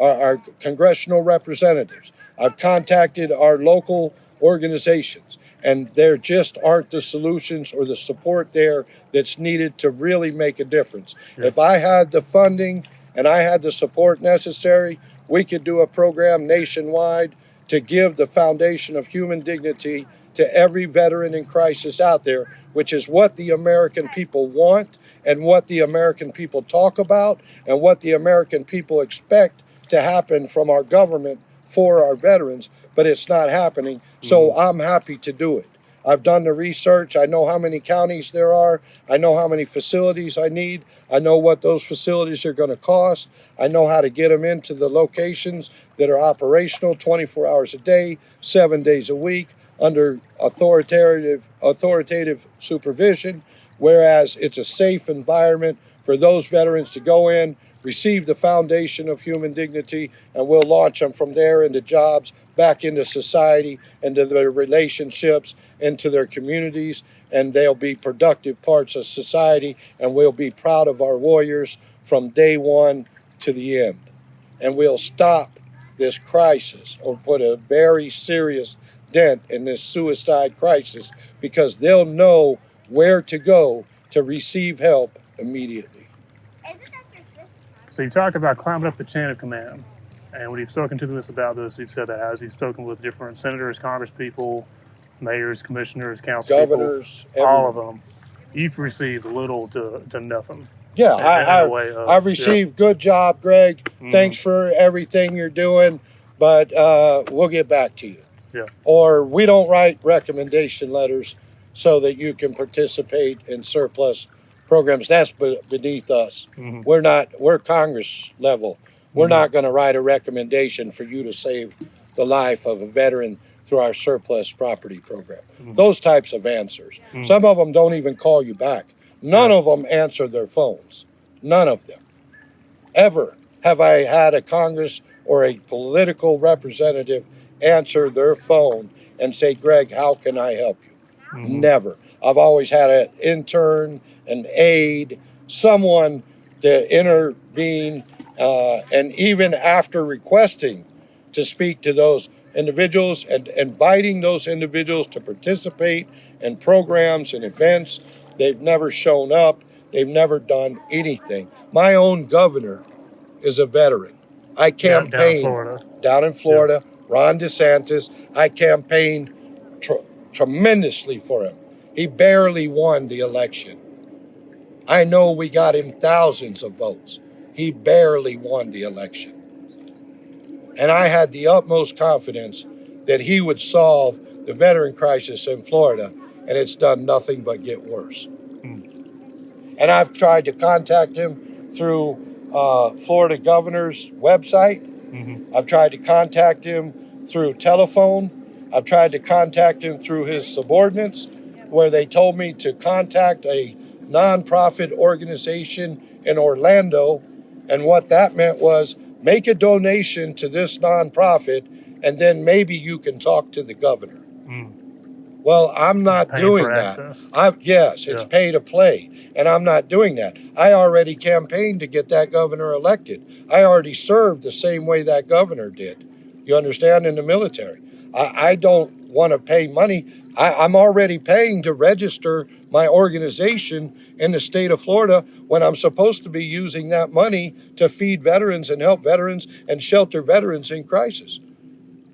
our congressional representatives, I've contacted our local organizations, and there just aren't the solutions or the support there that's needed to really make a difference. If I had the funding and I had the support necessary, we could do a program nationwide to give the foundation of human dignity to every veteran in crisis out there, which is what the American people want and what the American people talk about and what the American people expect to happen from our government for our veterans, but it's not happening. So I'm happy to do it. I've done the research. I know how many counties there are. I know how many facilities I need. I know what those facilities are going to cost. I know how to get them into the locations that are operational 24 hours a day, 7 days a week, under authoritative supervision, whereas it's a safe environment for those veterans to go in, receive the foundation of human dignity, and we'll launch them from there into jobs, back into society, into their relationships, into their communities, and they'll be productive parts of society, and we'll be proud of our warriors from day one to the end. And we'll stop this crisis or put a very serious dent in this suicide crisis because they'll know where to go to receive help immediately. So you talked about climbing up the chain of command. And when you've spoken to us about this, you've said that as you've spoken with different senators, congresspeople, mayors, commissioners, council governors, people, all of them, you've received little to nothing. Yeah, I've received good job, Greg. Thanks for everything you're doing, but we'll get back to you. Yeah. Or we don't write recommendation letters so that you can participate in surplus programs. That's beneath us. We're Congress level. We're not going to write a recommendation for you to save the life of a veteran through our surplus property program. Those types of answers. Some of them don't even call you back. None of them answer their phones. None of them. Ever have I had a Congress or a political representative answer their phone and say, Greg, how can I help you? Never. I've always had an intern, an aide, someone to intervene, and even after requesting to speak to those individuals and inviting those individuals to participate in programs and events, they've never shown up. They've never done anything. My own governor is a veteran. I campaigned down in Florida, Ron DeSantis. I campaigned tremendously for him. He barely won the election. I know we got him thousands of votes. He barely won the election. And I had the utmost confidence that he would solve the veteran crisis in Florida, and it's done nothing but get worse. And I've tried to contact him through Florida governor's website. I've tried to contact him through telephone. I've tried to contact him through his subordinates, where they told me to contact a nonprofit organization in Orlando. And what that meant was make a donation to this nonprofit, and then maybe you can talk to the governor. Well, I'm not Paying doing for that. access. Yes, it's Yeah. pay to play, and I'm not doing that. I already campaigned to get that governor elected. I already served the same way that governor did. You understand, in the military. I don't want to pay money. I'm already paying to register my organization in the state of Florida when I'm supposed to be using that money to feed veterans and help veterans and shelter veterans in crisis.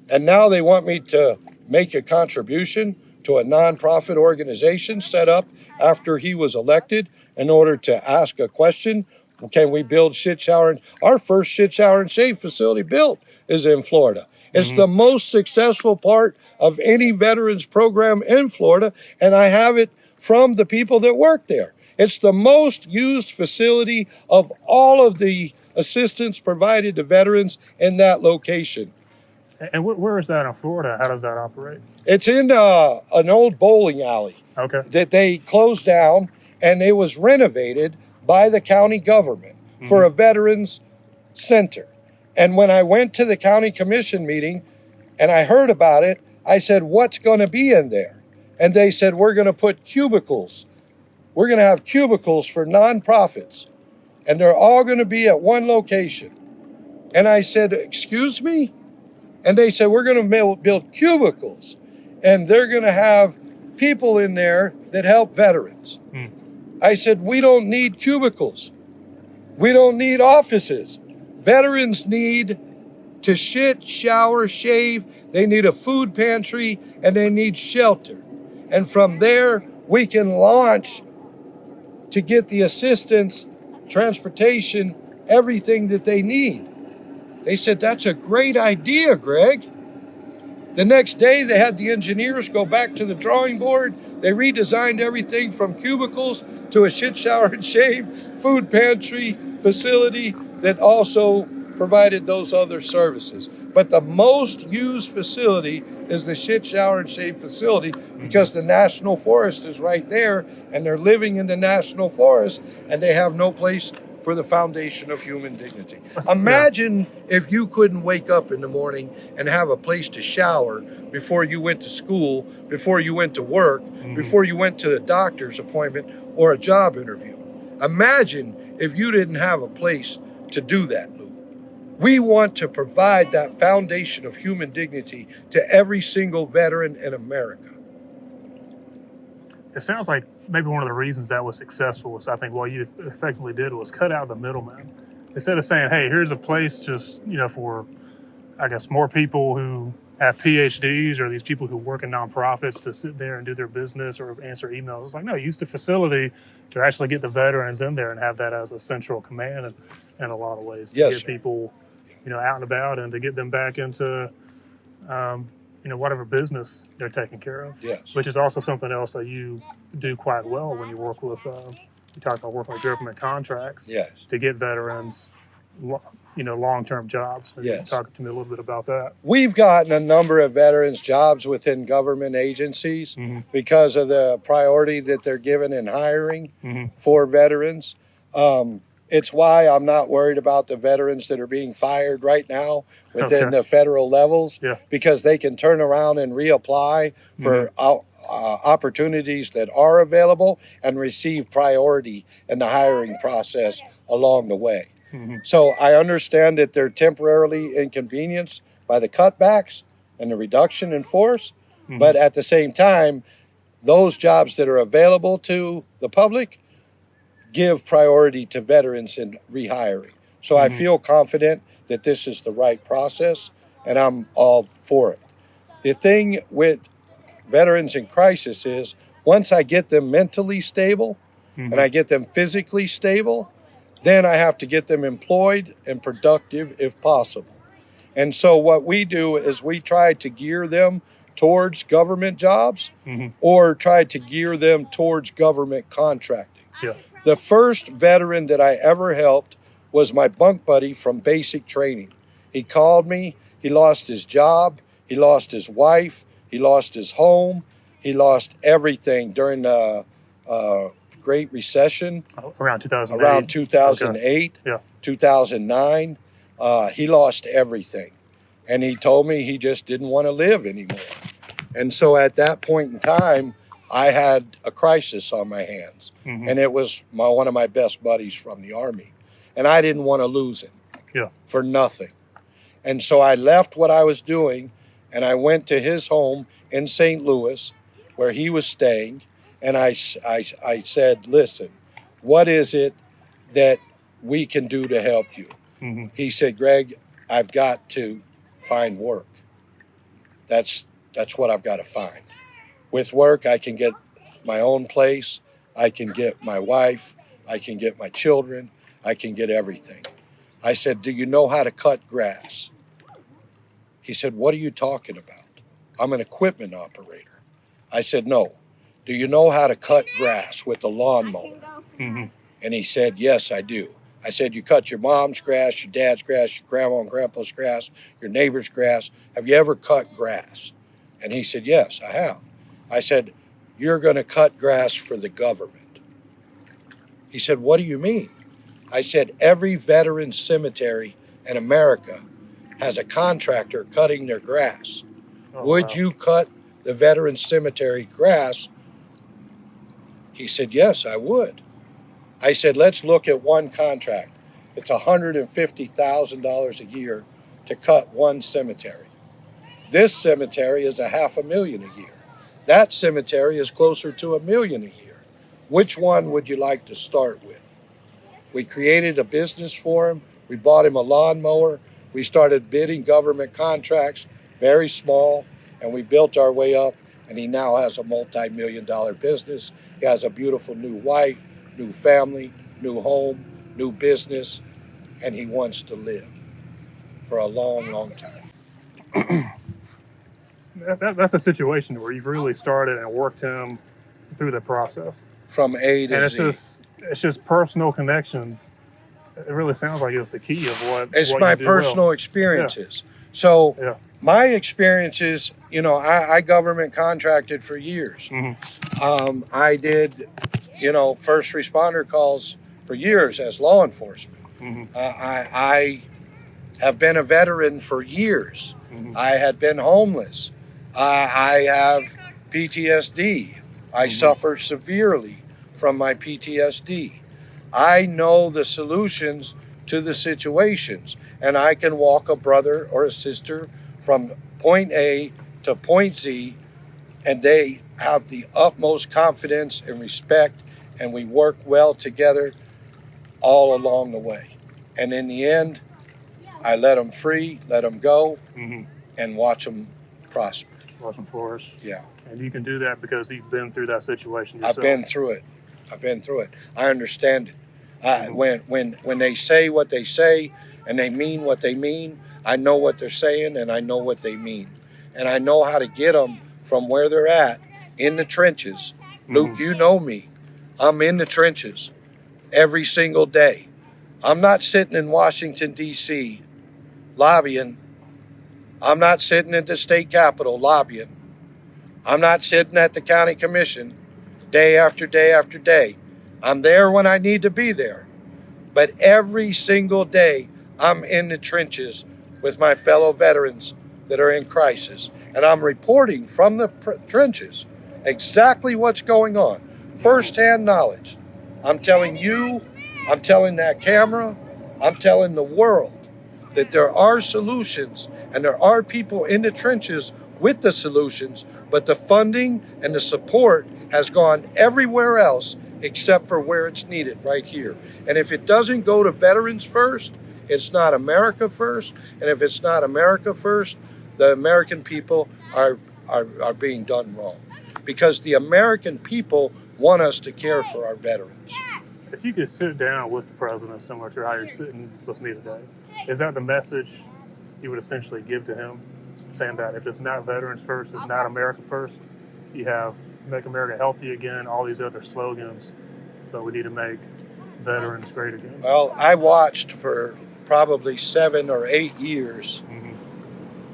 And now they want me to make a contribution to a nonprofit organization set up after he was elected in order to ask a question. Can we build shit shower? Our first shit shower and shave facility built is in Florida. It's the most successful part of any veterans program in Florida, and I have it from the people that work there. It's the most used facility of all of the assistance provided to veterans in that location. And where is that in Florida? How does that operate? It's in an old bowling alley Okay. that they closed down, and it was renovated by the county government for a veterans center. And when I went to the county commission meeting and I heard about it, I said, what's going to be in there? And they said, we're going to put cubicles. We're going to have cubicles for nonprofits, and they're all going to be at one location. And I said, excuse me? And they said, we're going to build cubicles, and they're going to have people in there that help veterans. I said, we don't need cubicles. We don't need offices. Veterans need to shit, shower, shave. They need a food pantry, and they need shelter. And from there, we can launch to get the assistance, transportation, everything that they need. They said, that's a great idea, Greg. The next day, they had the engineers go back to the drawing board. They redesigned everything from cubicles to a shit shower and shave, food pantry facility that also provided those other services. But the most used facility is the shit shower and shave facility because the national forest is right there, and they're living in the national forest, and they have no place for the foundation of human dignity. Imagine if you couldn't wake up in the morning and have a place to shower before you went to school, before you went to work, before you went to the doctor's appointment or a job interview. Imagine if you didn't have a place to do that, Lou. We want to provide that foundation of human dignity to every single veteran in America. It sounds like maybe one of the reasons that was successful was, I think, what you effectively did was cut out the middleman. Instead of saying, hey, here's a place just, for, I guess, more people who have PhDs or these people who work in nonprofits to sit there and do their business or answer emails. It's like, no, use the facility to actually get the veterans in there and have that as a central command in a lot of ways to get people, out and about and to get them back into, whatever business they're taking care of. Yes. Which is also something else that you do quite well when you work with, you talk about working with government contracts. Yes. To get veterans, long-term jobs. Maybe you can talk to me a little bit about that. We've gotten a number of veterans jobs within government agencies because of the priority that they're given in hiring for veterans. It's why I'm not worried about the veterans that are being fired right now within the federal levels, because they can turn around and reapply for opportunities that are available and receive priority in the hiring process along the way. So I understand that they're temporarily inconvenienced by the cutbacks and the reduction in force, but at the same time, those jobs that are available to the public give priority to veterans in rehiring. So I feel confident that this is the right process, and I'm all for it. The thing with veterans in crisis is once I get them mentally stable and I get them physically stable, then I have to get them employed and productive if possible. And so what we do is we try to gear them towards government jobs or try to gear them towards government contracting. The first veteran that I ever helped was my bunk buddy from basic training. He called me, he lost his job, he lost his wife, he lost his home, he lost everything during the Great Recession. Around 2008. Around 2008, 2009. He lost everything. And he told me he just didn't want to live anymore. And so at that point in time, I had a crisis on my hands. And it was one of my best buddies from the Army. And I didn't want to lose him for nothing. And so I left what I was doing and I went to his home in St. Louis where he was staying. And I said, listen, what is it that we can do to help you? He said, Greg, I've got to find work. That's what I've got to find. With work, I can get my own place. I can get my wife. I can get my children. I can get everything. I said, do you know how to cut grass? He said, what are you talking about? I'm an equipment operator. I said, no. Do you know how to cut grass with a lawnmower? And he said, yes, I do. I said, you cut your mom's grass, your dad's grass, your grandma and grandpa's grass, your neighbor's grass. Have you ever cut grass? And he said, yes, I have. I said, you're going to cut grass for the government. He said, what do you mean? I said, every veteran cemetery in America has a contractor cutting their grass. Would you cut the veteran cemetery grass? He said, yes, I would. I said, let's look at one contract. It's $150,000 a year to cut one cemetery. This cemetery is $500,000 a year. That cemetery is closer to $1 million a year. Which one would you like to start with? We created a business for him. We bought him a lawnmower. We started bidding government contracts, very small, and we built our way up, and he now has a multi-million-dollar business. He has a beautiful new wife, new family, new home, new business, and he wants to live for a long, long time. That's a situation where you've really started and worked him through the process. From A to Z. It's just personal connections. It really sounds like it's the key of what it's what my you do personal well. experiences. So my experiences, I government contracted for years. I did, first responder calls for years as law enforcement. I have been a veteran for years. I had been homeless. I have PTSD. I suffer severely from my PTSD. I know the solutions to the situations, and I can walk a brother or a sister from point A to point Z, and they have the utmost confidence and respect, and we work well together all along the way. And in the end, I let them free, let them go, and watch them prosper. Watch them flourish. Yeah. And you can do that because you've been through that situation yourself. I've been through it. I understand it. When they say what they say and they mean what they mean, I know what they're saying and I know what they mean. And I know how to get them from where they're at in the trenches. Luke, you know me. I'm in the trenches every single day. I'm not sitting in Washington, D.C. lobbying. I'm not sitting at the state capitol lobbying. I'm not sitting at the county commission day after day after day. I'm there when I need to be there. But every single day, I'm in the trenches with my fellow veterans that are in crisis. And I'm reporting from the trenches exactly what's going on. First-hand knowledge. I'm telling you, I'm telling that camera, I'm telling the world that there are solutions and there are people in the trenches with the solutions, but the funding and the support has gone everywhere else except for where it's needed, right here. And if it doesn't go to veterans first, it's not America first. And if it's not America first, the American people are being done wrong. Because the American people want us to care for our veterans. If you could sit down with the president, similar to how you're sitting with me today, is that the message you would essentially give to him? Saying that if it's not veterans first, it's not America first. You have Make America Healthy Again, all these other slogans, but we need to make veterans great again. Well, I watched for probably 7 or 8 years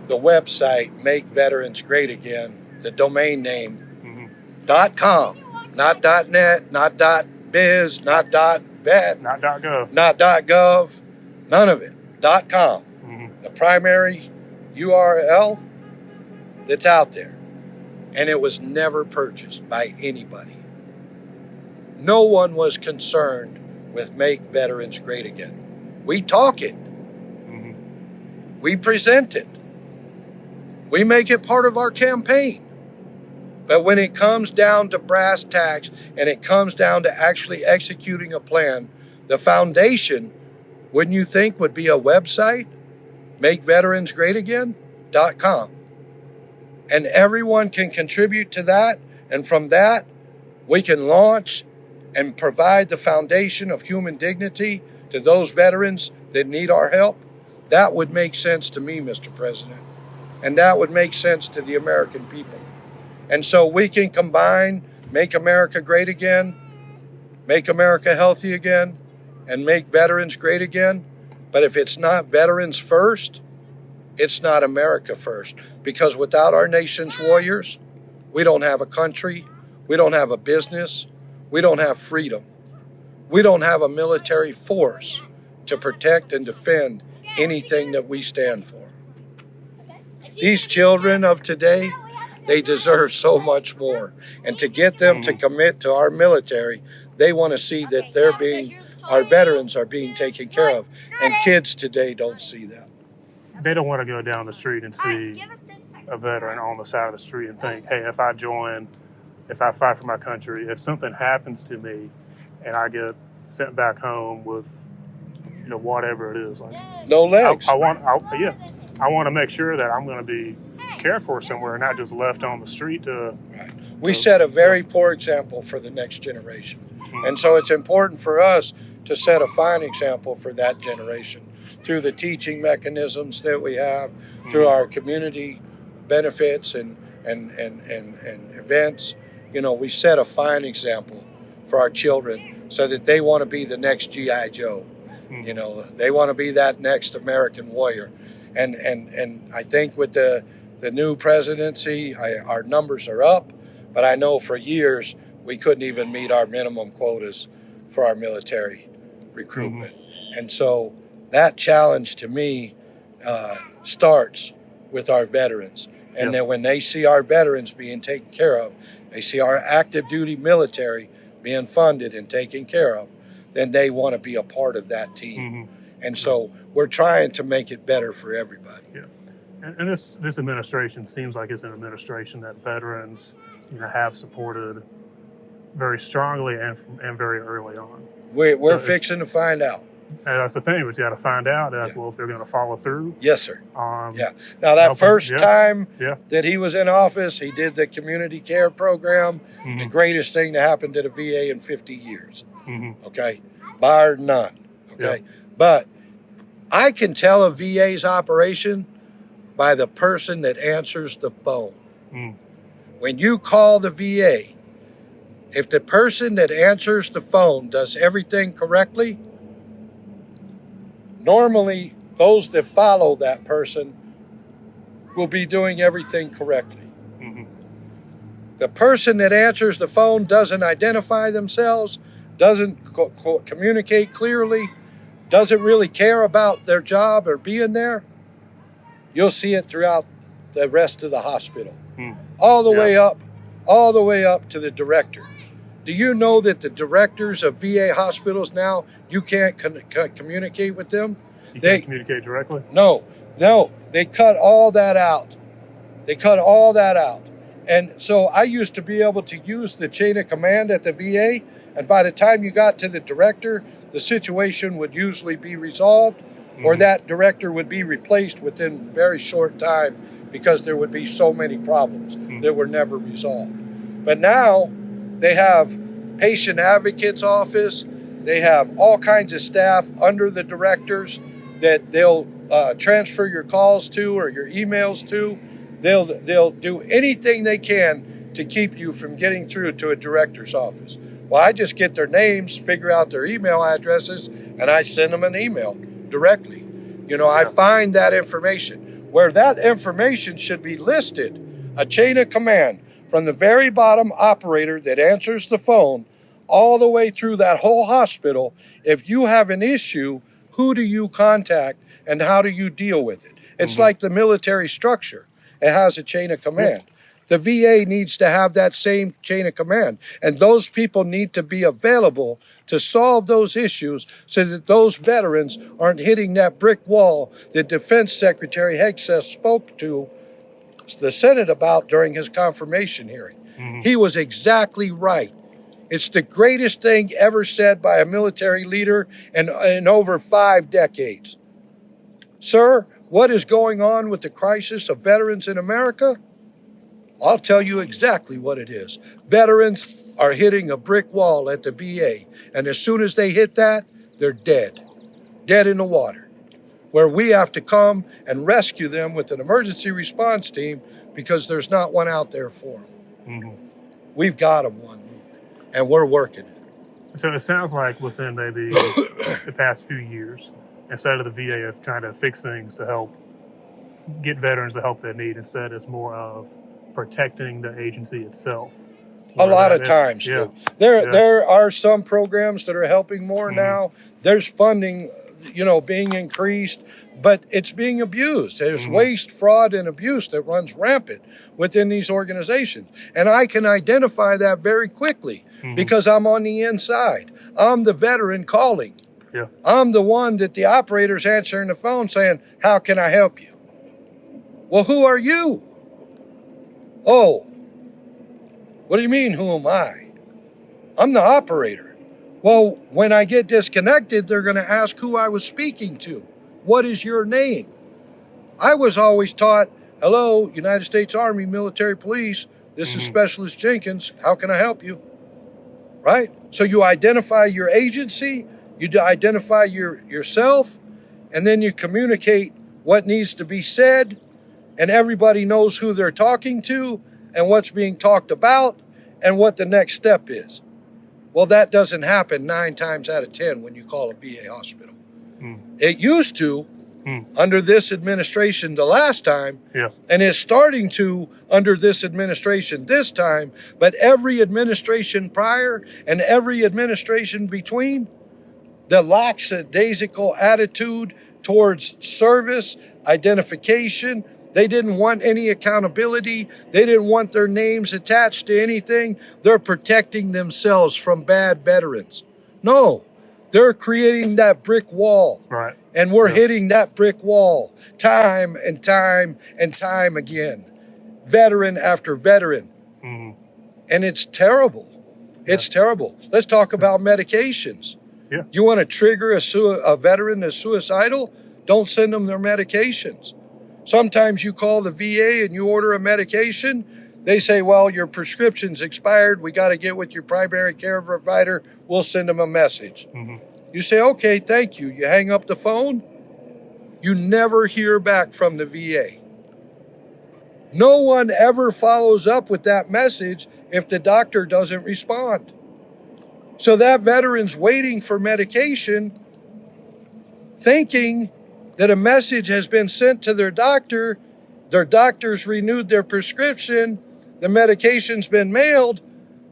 the website Make Veterans Great Again, the domain name .com, not .net, not .biz, not .vet, not .gov, not .gov, none of it. .com, the primary URL that's out there. and it was never purchased by anybody. No one was concerned with Make Veterans Great Again. We talk it. We present it. We make it part of our campaign. But when it comes down to brass tacks and it comes down to actually executing a plan, the foundation, wouldn't you think, would be a website, MakeVeteransGreatAgain.com. And everyone can contribute to that. And from that, we can launch and provide the foundation of human dignity to those veterans that need our help. That would make sense to me, Mr. President. And that would make sense to the American people. And so we can combine Make America Great Again, Make America Healthy Again, and Make Veterans Great Again. But if it's not veterans first, it's not America first. Because without our nation's warriors, we don't have a country, we don't have a business, we don't have freedom. We don't have a military force to protect and defend anything that we stand for. These children of today, they deserve so much more. And to get them to commit to our military, they want to see that our veterans are being taken care of. And kids today don't see that. They don't want to go down the street and see a veteran on the side of the street and think, hey, if I fight for my country, if something happens to me and I get sent back home with, whatever it is, like no legs. I want to make sure that I'm going to be cared for somewhere and not just left on the street to. Right. We set a very poor example for the next generation. And so it's important for us to set a fine example for that generation through the teaching mechanisms that we have, through our community benefits and events. We set a fine example for our children so that they want to be the next G.I. Joe. They want to be that next American warrior. And I think with the new presidency, our numbers are up, but I know for years we couldn't even meet our minimum quotas for our military recruitment. And so that challenge to me starts with our veterans. And then when they see our veterans being taken care of, they see our active duty military being funded and taken care of, then they want to be a part of that team. And so we're trying to make it better for everybody. Yeah. And this administration seems like it's an administration that veterans have supported very strongly and very early on. We're fixing to find out. And that's the thing, but you got to find out if they're going to follow through. Yes, sir. Now that first time that he was in office, he did the community care program, the greatest thing to happen to the VA in 50 years. Okay, bar none. Okay, but I can tell a VA's operation by the person that answers the phone. When you call the VA, if the person that answers the phone does everything correctly, normally those that follow that person will be doing everything correctly. The person that answers the phone doesn't identify themselves, doesn't communicate clearly, doesn't really care about their job or being there. You'll see it throughout the rest of the hospital. All the way up to the director. Do you know that the directors of VA hospitals now, you can't communicate with them? You can't communicate directly? No, they cut all that out. And so I used to be able to use the chain of command at the VA, and by the time you got to the director, the situation would usually be resolved, or that director would be replaced within a very short time because there would be so many problems that were never resolved. But now they have patient advocates office, they have all kinds of staff under the directors that they'll transfer your calls to or your emails to. They'll do anything they can to keep you from getting through to a director's office. Well, I just get their names, figure out their email addresses, and I send them an email directly. I find that information. Where that information should be listed, a chain of command from the very bottom operator that answers the phone all the way through that whole hospital. If you have an issue, who do you contact and how do you deal with it? It's like the military structure. It has a chain of command. The VA needs to have that same chain of command. And those people need to be available to solve those issues so that those veterans aren't hitting that brick wall that Defense Secretary Hegseth spoke to the Senate about during his confirmation hearing. Mm-hmm. He was exactly right. It's the greatest thing ever said by a military leader in over 5 decades. Sir, what is going on with the crisis of veterans in America? I'll tell you exactly what it is. Veterans are hitting a brick wall at the VA, and as soon as they hit that, they're dead. Dead in the water, where we have to come and rescue them with an emergency response team because there's not one out there for them. Mm-hmm. We've got them one, and we're working it. So it sounds like within maybe the past few years, instead of the VA of trying to fix things to help get veterans the help they need, instead it's more of protecting the agency itself. A lot of times, yeah. There are some programs that are helping more now. There's funding, being increased, but it's being abused. There's waste, fraud, and abuse that runs rampant within these organizations. And I can identify that very quickly because I'm on the inside. I'm the veteran calling. Yeah. I'm the one that the operator's answering the phone saying, "How can I help you?" Well, who are you? Oh, what do you mean, who am I? I'm the operator. Well, when I get disconnected, they're going to ask who I was speaking to. What is your name? I was always taught, "Hello, United States Army Military Police. This is Specialist Jenkins. How can I help you?" Right? So you identify your agency, you identify yourself, and then you communicate what needs to be said, and everybody knows who they're talking to and what's being talked about and what the next step is. Well, that doesn't happen 9 times out of 10 when you call a VA hospital. It used to under this administration the last time, and it's starting to under this administration this time, but every administration prior and every administration between, the lackadaisical attitude towards service, identification, they didn't want any accountability. They didn't want their names attached to anything. They're protecting themselves from bad veterans. No, they're creating that brick wall. Right. And we're hitting that brick wall time and time and time again. Veteran after veteran. And it's terrible. It's terrible. Let's talk about medications. Yeah. You want to trigger a veteran that's suicidal? Don't send them their medications. Sometimes you call the VA and you order a medication. They say, "Well, your prescription's expired. We got to get with your primary care provider. We'll send them a message." You say, "Okay, thank you." You hang up the phone. You never hear back from the VA. No one ever follows up with that message if the doctor doesn't respond. So that veteran's waiting for medication, thinking that a message has been sent to their doctor's renewed their prescription, the medication's been mailed,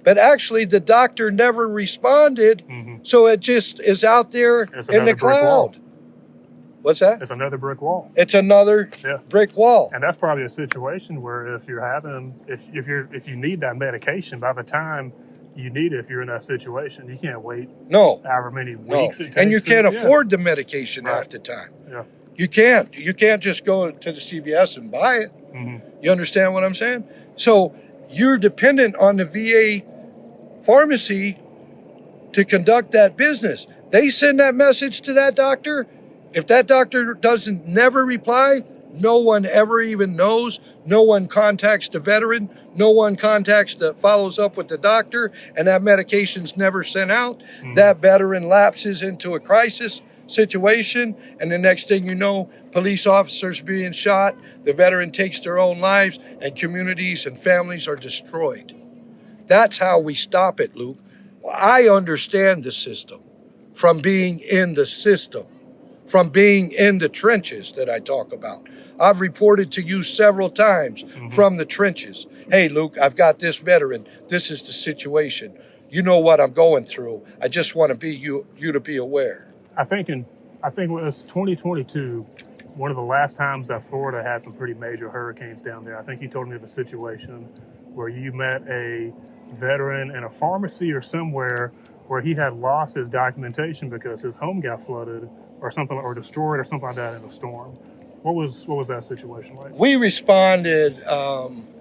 but actually the doctor never responded, so it just is out there in the cloud. What's that? It's another brick wall. It's another brick wall. And that's probably a situation where if you need that medication, by the time you need it, if you're in that situation, you can't wait however many weeks it takes. And you can't afford the medication half the time. Yeah. You can't just go to the CVS and buy it. You understand what I'm saying? So you're dependent on the VA pharmacy to conduct that business. They send that message to that doctor. If that doctor doesn't never reply, no one ever even knows. No one contacts the veteran. No one follows up with the doctor, and that medication's never sent out. That veteran lapses into a crisis situation, and the next thing you know, police officers being shot, the veteran takes their own lives, and communities and families are destroyed. That's how we stop it, Luke. I understand the system from being in the system, from being in the trenches that I talk about. I've reported to you several times from the trenches. "Hey, Luke, I've got this veteran. This is the situation. You know what I'm going through. I just want to be you to be aware." I think when it's 2022, one of the last times that Florida had some pretty major hurricanes down there, I think you told me of a situation where you met a veteran in a pharmacy or somewhere where he had lost his documentation because his home got flooded or something, or destroyed or something like that in a storm. What was that situation like? We responded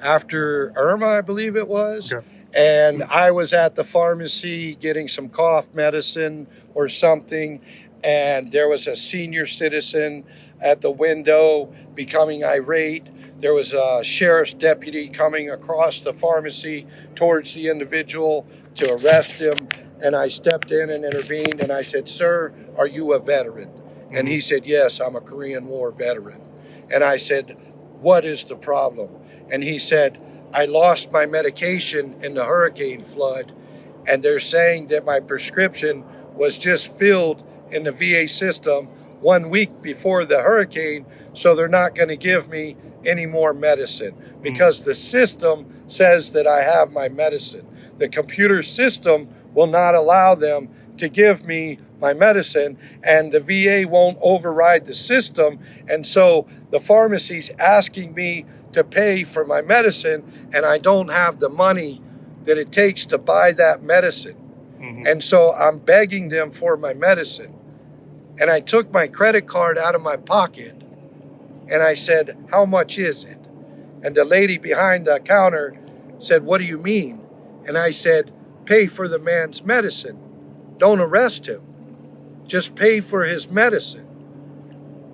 after Irma, I believe it was. Okay. And I was at the pharmacy getting some cough medicine or something, and there was a senior citizen at the window becoming irate. There was a sheriff's deputy coming across the pharmacy towards the individual to arrest him, and I stepped in and intervened, and I said, "Sir, are you a veteran?" And he said, "Yes, I'm a Korean War veteran." And I said, "What is the problem?" And he said, "I lost my medication in the hurricane flood, and they're saying that my prescription was just filled in the VA system 1 week before the hurricane, so they're not going to give me any more medicine because the system says that I have my medicine. The computer system will not allow them to give me my medicine, and the VA won't override the system, and so the pharmacy's asking me to pay for my medicine, and I don't have the money that it takes to buy that medicine. And so I'm begging them for my medicine." And I took my credit card out of my pocket, and I said, "How much is it?" And the lady behind the counter said, "What do you mean?" And I said, "Pay for the man's medicine. Don't arrest him. Just pay for his medicine."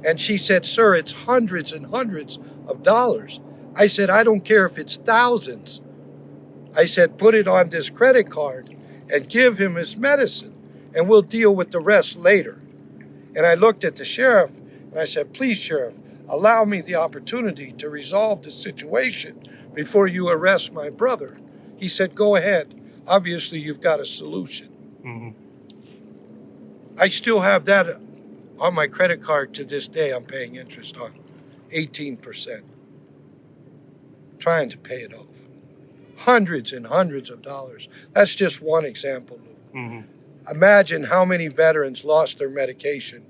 And she said, "Sir, it's hundreds and hundreds of dollars." I said, "I don't care if it's thousands." I said, "Put it on this credit card and give him his medicine, and we'll deal with the rest later." And I looked at the sheriff and I said, "Please, Sheriff, allow me the opportunity to resolve the situation before you arrest my brother." He said, "Go ahead. Obviously, you've got a solution." I still have that on my credit card to this day. I'm paying interest on 18%. Trying to pay it off. Hundreds and hundreds of dollars. That's just one example. Imagine how many veterans lost their medication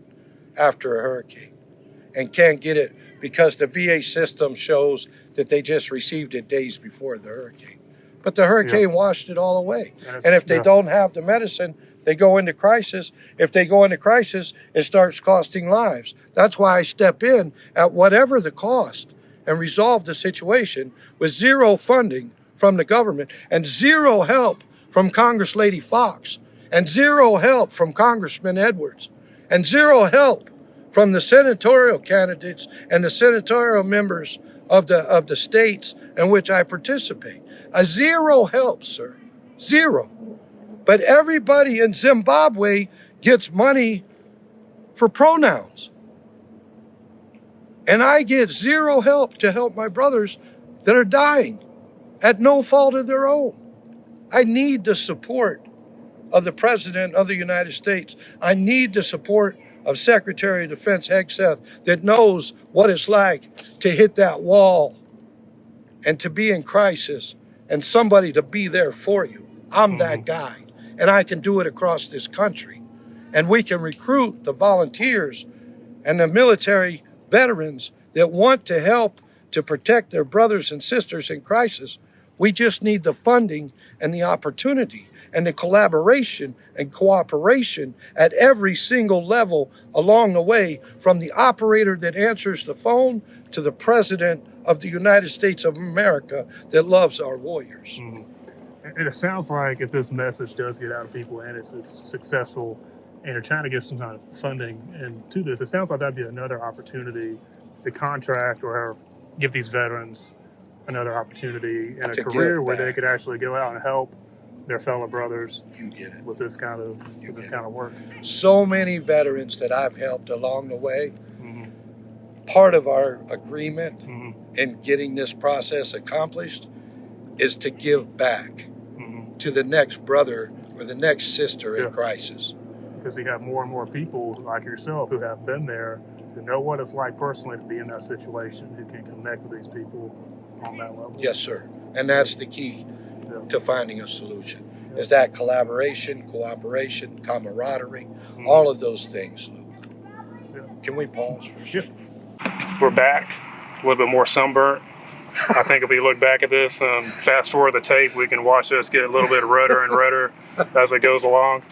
after a hurricane and can't get it because the VA system shows that they just received it days before the hurricane. But the hurricane washed it all away. And if they don't have the medicine, they go into crisis. If they go into crisis, it starts costing lives. That's why I step in at whatever the cost and resolve the situation with zero funding from the government and zero help from Congress Lady Fox and zero help from Congressman Edwards and zero help from the senatorial candidates and the senatorial members of the states in which I participate. A zero help, sir. Zero. But everybody in Zimbabwe gets money for pronouns. And I get zero help to help my brothers that are dying at no fault of their own. I need the support of the President of the United States. I need the support of Secretary of Defense Hegseth that knows what it's like to hit that wall and to be in crisis and somebody to be there for you. I'm that guy, and I can do it across this country. And we can recruit the volunteers and the military veterans that want to help to protect their brothers and sisters in crisis. We just need the funding and the opportunity and the collaboration and cooperation at every single level along the way, from the operator that answers the phone to the President of the United States of America that loves our warriors. And it sounds like if this message does get out to people and it's successful and you're trying to get some kind of funding into this, it sounds like that'd be another opportunity to contract or give these veterans another opportunity in a career where they could actually go out and help their fellow brothers with this kind of work. So many veterans that I've helped along the way, part of our agreement in getting this process accomplished is to give back to the next brother or the next sister in crisis. Because you have more and more people like yourself who have been there, who know what it's like personally to be in that situation, who can connect with these people on that level. Yes, sir. And that's the key to finding a solution, is that collaboration, cooperation, camaraderie, all of those things, Luke. Can we pause for a second? we're back, a little bit more sunburnt. I think if we look back at this, fast forward the tape, we can watch us get a little bit redder and redder as it goes along.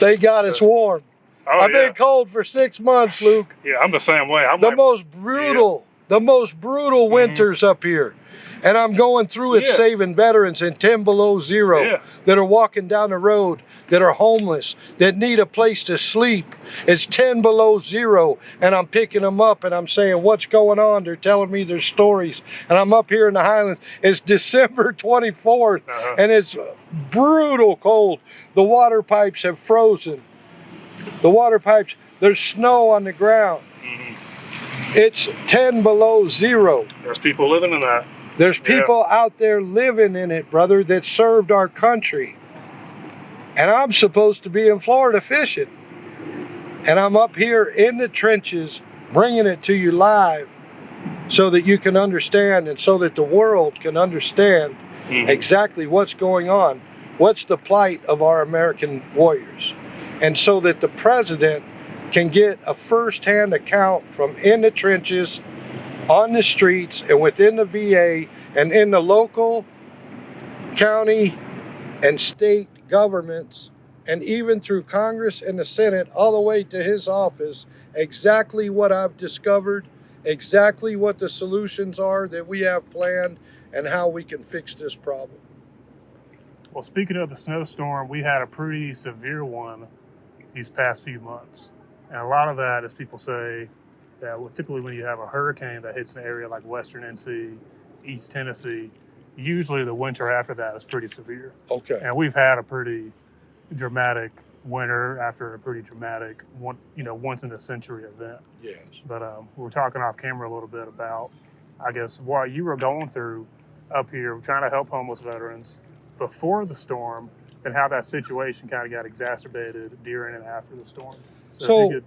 They got us warm. Oh, I've been cold for 6 months, Luke. Yeah, I'm the same way. The most brutal winters up here. And I'm going through it saving veterans in 10 below zero that are walking down the road, that are homeless, that need a place to sleep. It's 10 below zero, and I'm picking them up and I'm saying, what's going on? They're telling me their stories. And I'm up here in the Highlands. It's December 24th, and it's brutal cold. The water pipes have frozen. The water pipes, there's snow on the ground. It's 10 below zero. There's people living in that. There's people out there living in it, brother, that served our country. And I'm supposed to be in Florida fishing. And I'm up here in the trenches bringing it to you live so that you can understand and so that the world can understand exactly what's going on. What's the plight of our American warriors? And so that the president can get a first-hand account from in the trenches, on the streets, and within the VA, and in the local, county, and state governments, and even through Congress and the Senate, all the way to his office, exactly what I've discovered, exactly what the solutions are that we have planned, and how we can fix this problem. Well, speaking of the snowstorm, we had a pretty severe one these past few months. And a lot of that, as people say, that typically when you have a hurricane that hits an area like Western NC, East Tennessee, usually the winter after that is pretty severe. Okay. And we've had a pretty dramatic winter after a pretty dramatic, once in a century event. Yes. But we were talking off camera a little bit about, I guess, what you were going through up here, trying to help homeless veterans before the storm, and how that situation kind of got exacerbated during and after the storm. So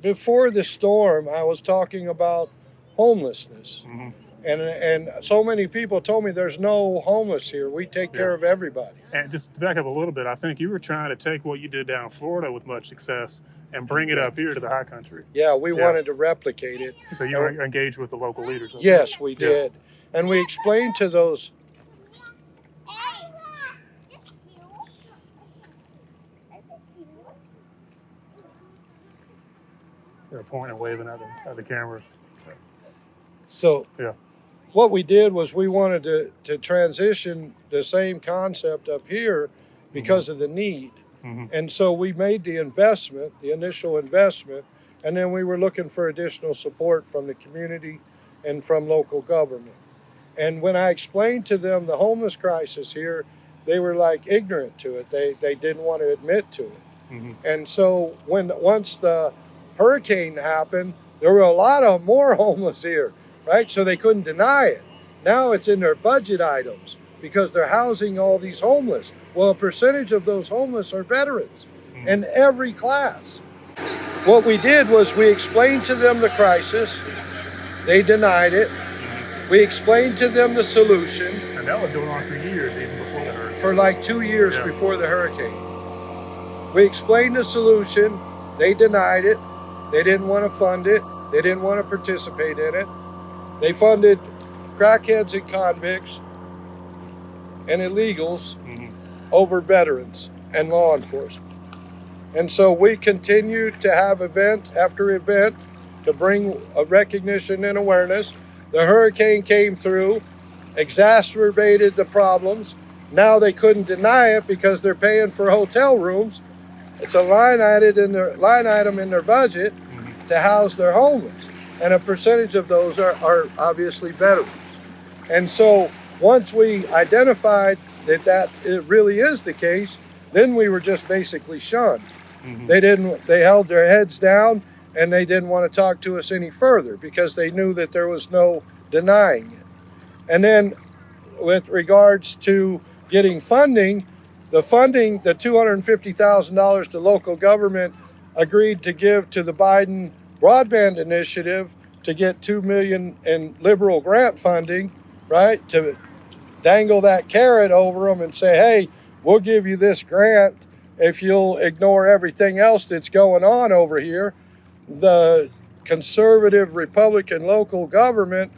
before the storm, I was talking about homelessness. And so many people told me there's no homeless here. We take care of everybody. And just to back up a little bit, I think you were trying to take what you did down in Florida with much success and bring it up here to the high country. Yeah, we wanted to replicate it. So you were engaged with the local leaders? Yes, we did. And we explained to those... They're pointing and waving at the cameras. So what we did was we wanted to transition the same concept up here because of the need. And so we made the investment, the initial investment, and then we were looking for additional support from the community and from local government. And when I explained to them the homeless crisis here, they were like ignorant to it. They didn't want to admit to it. And so once the hurricane happened, there were a lot of more homeless here, right? So they couldn't deny it. Now it's in their budget items because they're housing all these homeless. Well, a percentage of those homeless are veterans in every class. What we did was we explained to them the crisis. They denied it. We explained to them the solution. And that was going on for years, even before the hurricane. For like 2 years before the hurricane. We explained the solution. They denied it. They didn't want to fund it. They didn't want to participate in it. They funded crackheads and convicts and illegals over veterans and law enforcement. And so we continued to have event after event to bring a recognition and awareness. The hurricane came through, exacerbated the problems. Now they couldn't deny it because they're paying for hotel rooms. It's a line item in their budget to house their homeless. And a percentage of those are obviously veterans. And so once we identified that it really is the case, then we were just basically shunned. They held their heads down and they didn't want to talk to us any further because they knew that there was no denying it. And then with regards to getting funding, the $250,000 the local government agreed to give to the Biden broadband initiative to get $2 million in liberal grant funding, right? To dangle that carrot over them and say, hey, we'll give you this grant if you'll ignore everything else that's going on over here. The conservative Republican local government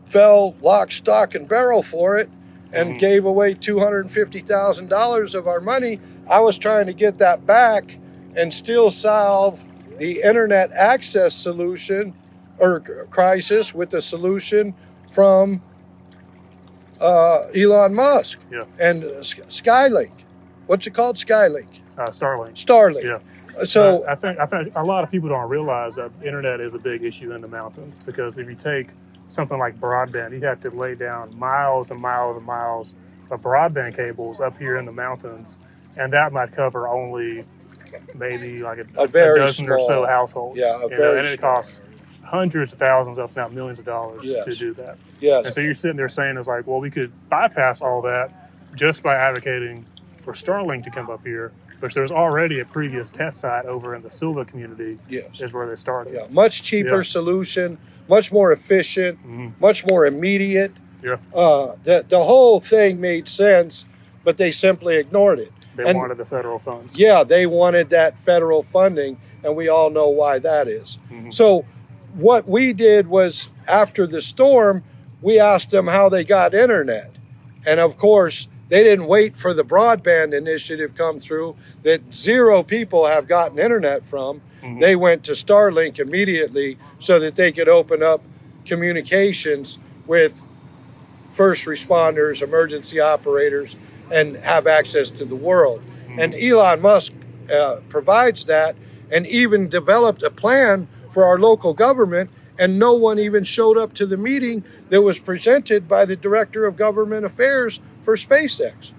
fell lock, stock, and barrel for it and gave away $250,000 of our money. I was trying to get that back and still solve the internet access solution or crisis with the solution from Elon Musk and Skylink. What's it called? Skylink. Starlink. Starlink. Yeah. So I think a lot of people don't realize that internet is a big issue in the mountains, because if you take something like broadband, you have to lay down miles and miles and miles of broadband cables up here in the mountains, and that might cover only maybe like a dozen small, or so households. Yeah, and it costs hundreds of thousands, if not millions of dollars to do that. Yes. And so you're sitting there saying, it's like, well, we could bypass all that just by advocating for Starlink to come up here, which there's already a previous test site over in the Silva community. Yes. Is where they started. Yeah, much cheaper solution, much more efficient, much more immediate. Yeah. The whole thing made sense, but they simply ignored it. They wanted the federal funds. Yeah, they wanted that federal funding, and we all know why that is. So what we did was, after the storm, we asked them how they got internet. And of course, they didn't wait for the broadband initiative come through that 0 people have gotten internet from. They went to Starlink immediately so that they could open up communications with first responders, emergency operators, and have access to the world. And Elon Musk provides that, and even developed a plan for our local government, and no one even showed up to the meeting that was presented by the Director of Government Affairs for SpaceX.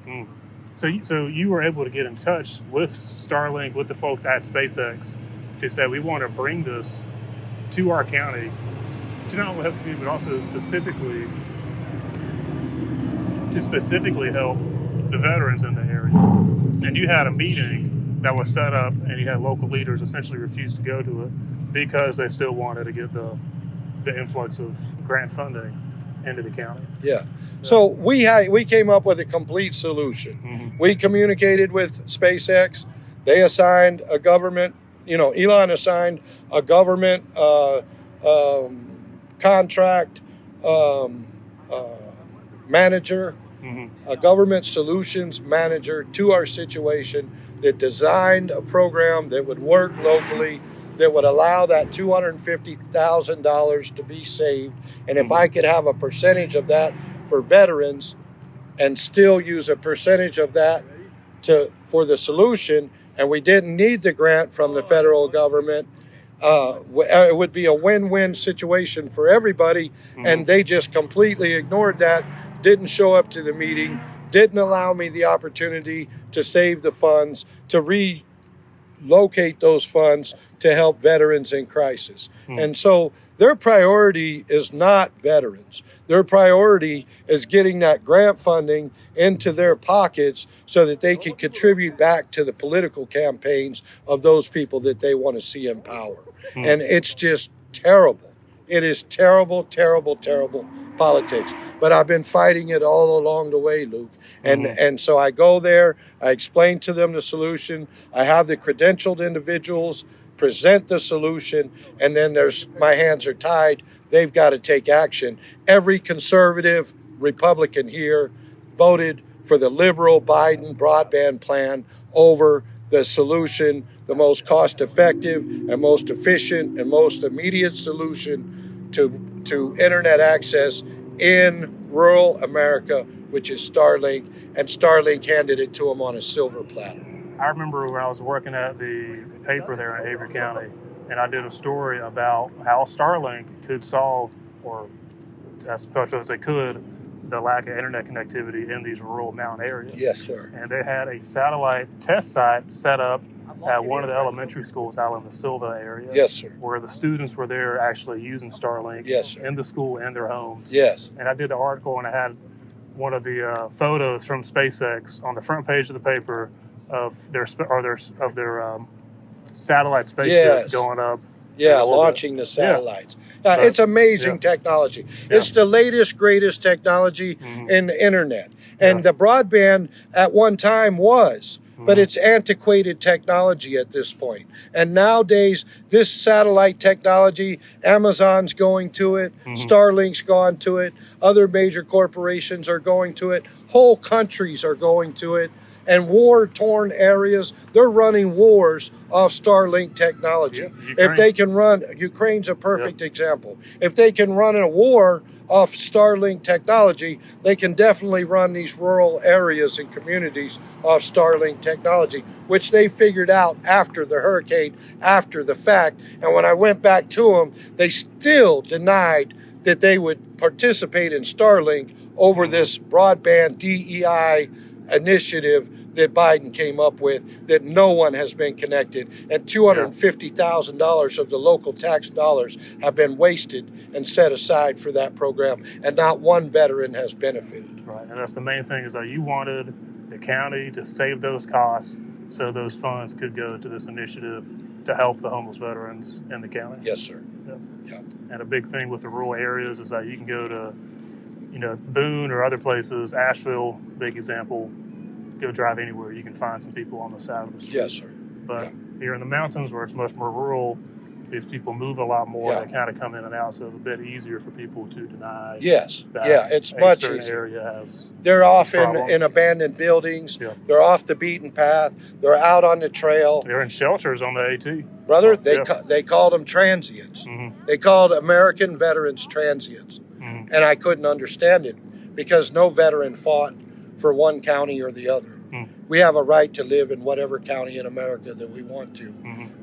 So you were able to get in touch with Starlink, with the folks at SpaceX, to say, we want to bring this to our county to not only help the community, but also specifically help the veterans in the area. And you had a meeting that was set up, and you had local leaders essentially refuse to go to it because they still wanted to get the influx of grant funding into the county. Yeah. So we came up with a complete solution. We communicated with SpaceX. They assigned a government, Elon assigned a government contract manager, a government solutions manager to our situation, that designed a program that would work locally, that would allow that $250,000 to be saved. And if I could have a percentage of that for veterans and still use a percentage of that for the solution, and we didn't need the grant from the federal government, it would be a win-win situation for everybody. And they just completely ignored that, didn't show up to the meeting, didn't allow me the opportunity to save the funds, to relocate those funds to help veterans in crisis. And so their priority is not veterans. Their priority is getting that grant funding into their pockets so that they can contribute back to the political campaigns of those people that they want to see in power. And it's just terrible. It is terrible, terrible, terrible politics. But I've been fighting it all along the way, Luke. And so I go there, I explain to them the solution, I have the credentialed individuals present the solution, and then my hands are tied. They've got to take action. Every conservative Republican here voted for the liberal Biden broadband plan over the solution, the most cost-effective and most efficient and most immediate solution to internet access in rural America, which is Starlink, and Starlink handed it to them on a silver platter. I remember when I was working at the paper there in AVERT County, and I did a story about how Starlink could solve, or as much as they could, the lack of internet connectivity in these rural mountain areas. Yes, sir. And they had a satellite test site set up at one of the elementary schools out in the Silva area. Yes, sir. Where the students were there actually using Starlink in the school and their homes. Yes. And I did the article, and I had one of the photos from SpaceX on the front page of the paper of their satellite spaceship going up. Yeah, launching the satellites. It's amazing technology. It's the latest, greatest technology in the internet. And the broadband at one time was. but it's antiquated technology at this point. And nowadays, this satellite technology, Amazon's going to it, Starlink's gone to it, other major corporations are going to it, whole countries are going to it, and war-torn areas, they're running wars off Starlink technology. If they can run, Ukraine's a perfect example. If they can run a war off Starlink technology, they can definitely run these rural areas and communities off Starlink technology, which they figured out after the hurricane, after the fact. And when I went back to them, they still denied that they would participate in Starlink over this broadband DEI initiative that Biden came up with, that no one has been connected, and $250,000 of the local tax dollars have been wasted and set aside for that program, and not one veteran has benefited. Right, and that's the main thing, is that you wanted the county to save those costs so those funds could go to this initiative to help the homeless veterans in the county. Yes, sir. And a big thing with the rural areas is that you can go to, Boone or other places, Asheville, big example, go drive anywhere, you can find some people on the side of the street. Yes, sir. But here in the mountains, where it's much more rural, these people move a lot more. They kind of come in and out, so it's a bit easier for people to deny. That it's much easier. Area has they're off in abandoned buildings. They're off the beaten path. They're out on the trail. They're in shelters on the AT. Brother, they called them transients. They called American veterans transients. And I couldn't understand it, because no veteran fought for one county or the other. We have a right to live in whatever county in America that we want to.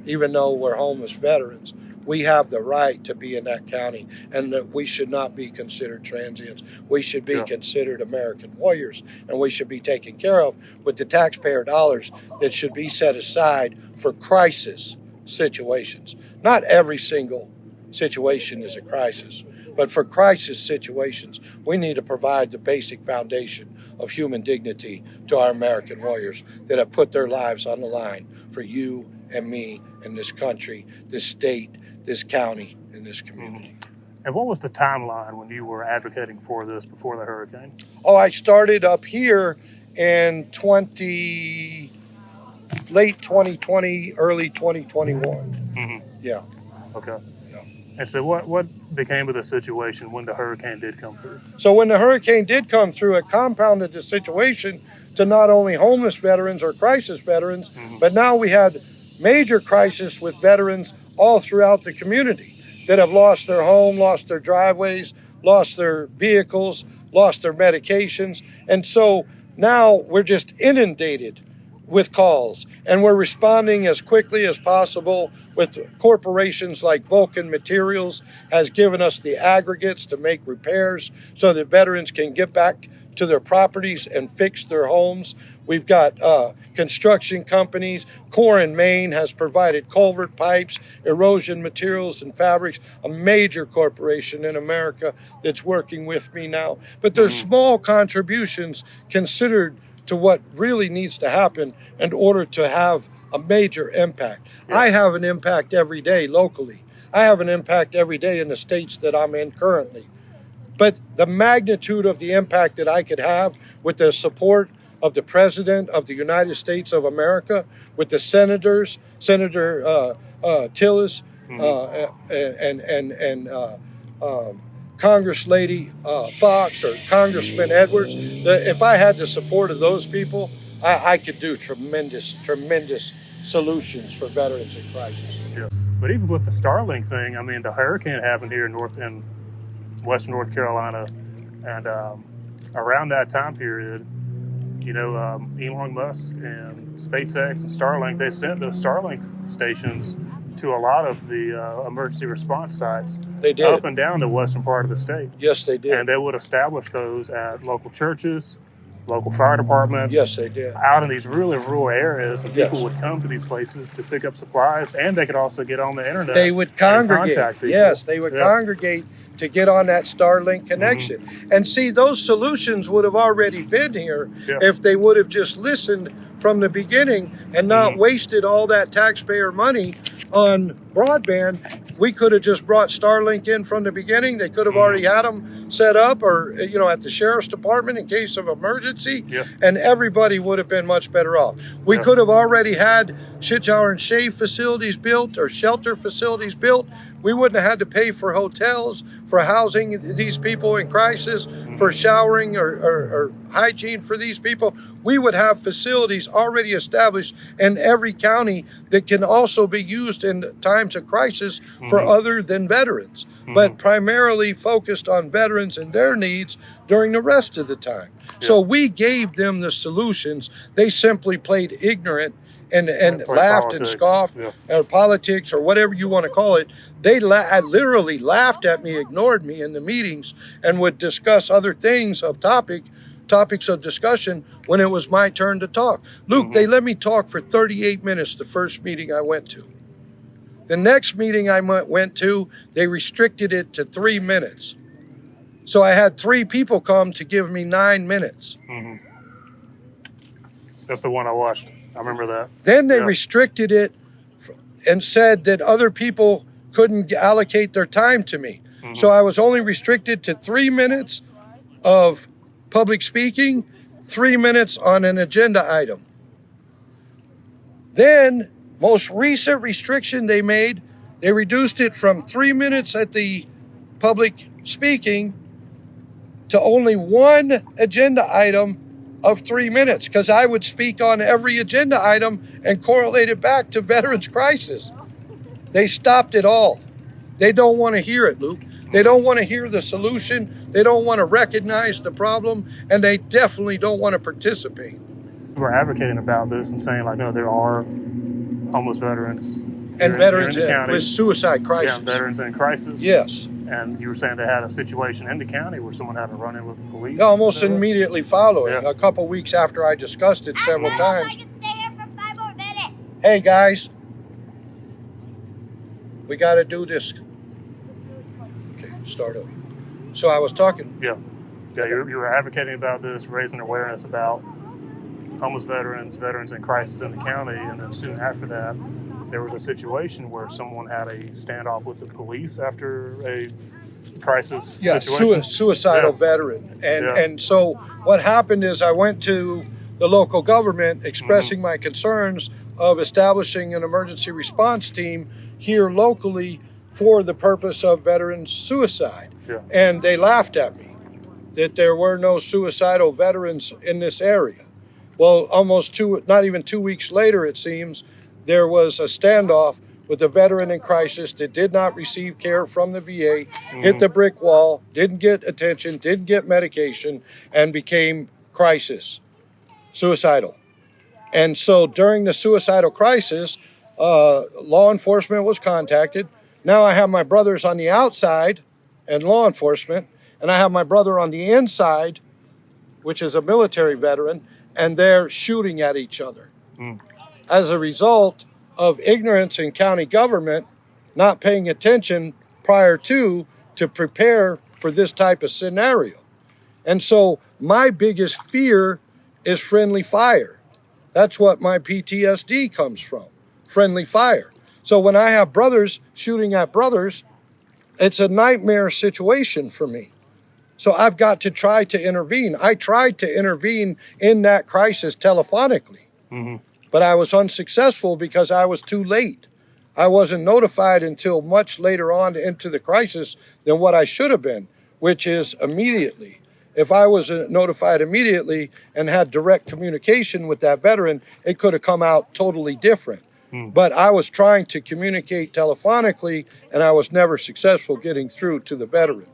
Even though we're homeless veterans, we have the right to be in that county, and that we should not be considered transients. We should be considered American warriors, and we should be taken care of with the taxpayer dollars that should be set aside for crisis situations. Not every single situation is a crisis, but for crisis situations, we need to provide the basic foundation of human dignity to our American warriors that have put their lives on the line for you and me and this country, this state, this county, and this community. And what was the timeline when you were advocating for this before the hurricane? Oh, I started up here in late 2020, early 2021. Yeah. Okay. And so what became of the situation when the hurricane did come through? So when the hurricane did come through, it compounded the situation to not only homeless veterans or crisis veterans, but now we had major crisis with veterans all throughout the community that have lost their home, lost their driveways, lost their vehicles, lost their medications. And so now we're just inundated with calls, and we're responding as quickly as possible with corporations like Vulcan Materials has given us the aggregates to make repairs so that veterans can get back to their properties and fix their homes. We've got construction companies. Core in Maine has provided culvert pipes, erosion materials and fabrics, a major corporation in America that's working with me now. But there's small contributions considered to what really needs to happen in order to have a major impact. I have an impact every day locally. I have an impact every day in the states that I'm in currently. But the magnitude of the impact that I could have with the support of the President of the United States of America, with the senators, Senator Tillis, and Congress Lady Fox or Congressman Edwards, if I had the support of those people, I could do tremendous solutions for veterans in crisis. Yeah. But even with the Starlink thing, I mean, the hurricane happened here in Western North Carolina, and around that time period, Elon Musk and SpaceX and Starlink, they sent those Starlink stations to a lot of the emergency response sites. They did. Up and down the western part of the state. Yes, they did. And they would establish those at local churches, local fire departments. Yes, they did. Out in these really rural areas, and people would come to these places to pick up supplies, and they could also get on the internet. They would congregate. Contact people. Yes, they would congregate to get on that Starlink connection. And see, those solutions would have already been here if they would have just listened from the beginning and not wasted all that taxpayer money on broadband. We could have just brought Starlink in from the beginning. They could have already had them set up, or at the sheriff's department in case of emergency, and everybody would have been much better off. We could have already had shit shower and shave facilities built or shelter facilities built. We wouldn't have had to pay for hotels, for housing these people in crisis, for showering or hygiene for these people. We would have facilities already established in every county that can also be used in times of crisis for other than veterans, but primarily focused on veterans and their needs during the rest of the time. So we gave them the solutions. They simply played ignorant and laughed and scoffed, or politics, or whatever you want to call it. They literally laughed at me, ignored me in the meetings, and would discuss other things of topics of discussion when it was my turn to talk. Luke, they let me talk for 38 minutes the first meeting I went to. The next meeting I went to, they restricted it to 3 minutes. So I had 3 people come to give me 9 minutes. That's the one I watched. I remember that. Then they restricted it and said that other people couldn't allocate their time to me. So I was only restricted to 3 minutes of public speaking, 3 minutes on an agenda item. Then, most recent restriction they made, they reduced it from 3 minutes at the public speaking to only 1 agenda item of 3 minutes, because I would speak on every agenda item and correlate it back to veterans crisis. They stopped it all. They don't want to hear it, Luke. They don't want to hear the solution. They don't want to recognize the problem, and they definitely don't want to participate. We're advocating about this and saying, like, no, there are homeless veterans. And veterans with suicide crisis. Yeah, veterans in crisis. Yes. And you were saying they had a situation in the county where someone had to run in with the police? Almost immediately following, a couple weeks after I discussed it several times. I can stay here for 5 more minutes. Hey guys, we got to do this. Okay, start over. So I was talking. Yeah, you were advocating about this, raising awareness about homeless veterans in crisis in the county, and then soon after that, there was a situation where someone had a standoff with the police after a crisis situation. Suicidal veteran. And so what happened is I went to the local government expressing my concerns of establishing an emergency response team here locally for the purpose of veterans suicide. And they laughed at me that there were no suicidal veterans in this area. Well, not even 2 weeks later, it seems, there was a standoff with a veteran in crisis that did not receive care from the VA, hit the brick wall, didn't get attention, didn't get medication, and became suicidal. And so during the suicidal crisis, law enforcement was contacted. Now I have my brothers on the outside and law enforcement, and I have my brother on the inside, which is a military veteran, and they're shooting at each other. As a result of ignorance in county government, not paying attention prior to prepare for this type of scenario. And so my biggest fear is friendly fire. That's what my PTSD comes from, friendly fire. So when I have brothers shooting at brothers, it's a nightmare situation for me. So I've got to try to intervene. I tried to intervene in that crisis telephonically. But I was unsuccessful because I was too late. I wasn't notified until much later on into the crisis than what I should have been, which is immediately. If I was notified immediately and had direct communication with that veteran, it could have come out totally different. But I was trying to communicate telephonically, and I was never successful getting through to the veteran.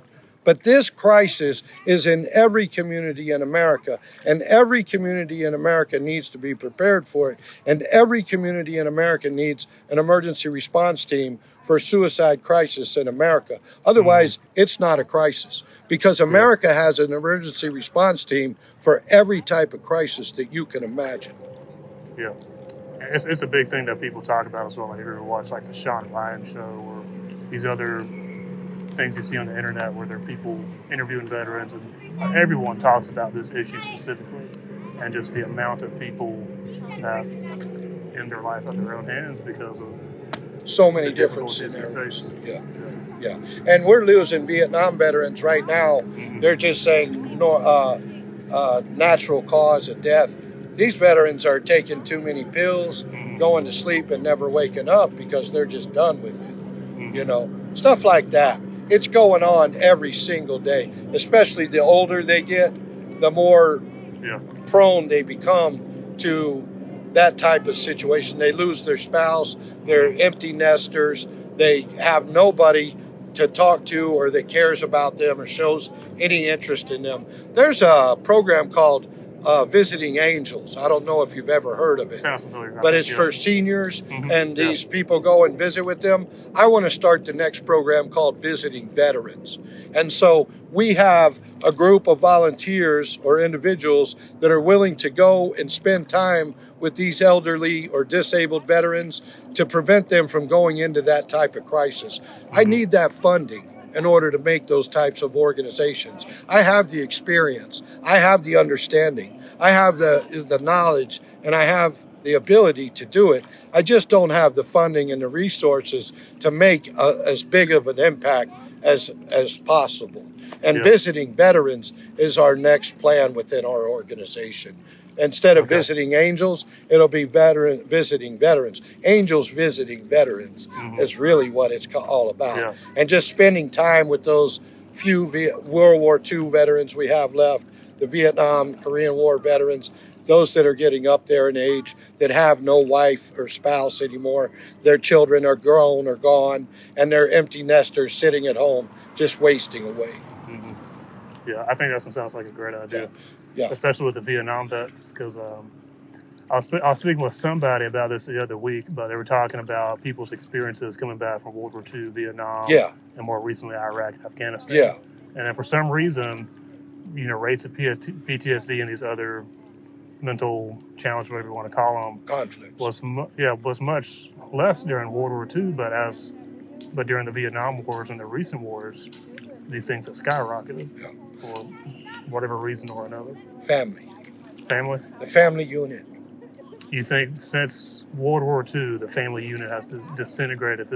But this crisis is in every community in America, and every community in America needs to be prepared for it, and every community in America needs an emergency response team for suicide crisis in America. Otherwise, it's not a crisis, because America has an emergency response team for every type of crisis that you can imagine. Yeah, it's a big thing that people talk about as well. Like if you ever watch like the Sean Ryan show or these other things you see on the internet where there are people interviewing veterans, and everyone talks about this issue specifically, and just the amount of people that end their life at their own hands because of so many The different difficulties they scenarios. face. Yeah, yeah. And we're losing Vietnam veterans right now. They're just saying natural cause of death. These veterans are taking too many pills, going to sleep and never waking up because they're just done with it. You know, stuff like that. It's going on every single day, especially the older they get, the more prone they become to that type of situation. They lose their spouse, they're empty nesters, they have nobody to talk to or that cares about them or shows any interest in them. There's a program called Visiting Angels. I don't know if you've ever heard of it, Sounds familiar. but it's for seniors, and these people go and visit with them. I want to start the next program called Visiting Veterans. And so we have a group of volunteers or individuals that are willing to go and spend time with these elderly or disabled veterans to prevent them from going into that type of crisis. I need that funding in order to make those types of organizations. I have the experience, I have the understanding, I have the knowledge, and I have the ability to do it. I just don't have the funding and the resources to make as big of an impact as possible. And Visiting Veterans is our next plan within our organization. Instead of visiting angels, it'll be visiting veterans. Angels visiting veterans is really what it's all about. Yeah. And just spending time with those few World War II veterans we have left, the Vietnam, Korean War veterans, those that are getting up there in age, that have no wife or spouse anymore. Their children are grown or gone, and they're empty nesters sitting at home, just wasting away. Yeah, I think that sounds like a great idea. Yeah. Especially with the Vietnam vets, because I was speaking with somebody about this the other week, but they were talking about people's experiences coming back from World War II, Vietnam, and more recently Iraq and Afghanistan. Yeah. And then for some reason, rates of PTSD and these other mental challenges, whatever you want to call them, Conflicts. was much less during World War II, but during the Vietnam Wars and the recent wars, these things have skyrocketed for whatever reason or another. Family. The family unit. You think since World War II, the family unit has disintegrated?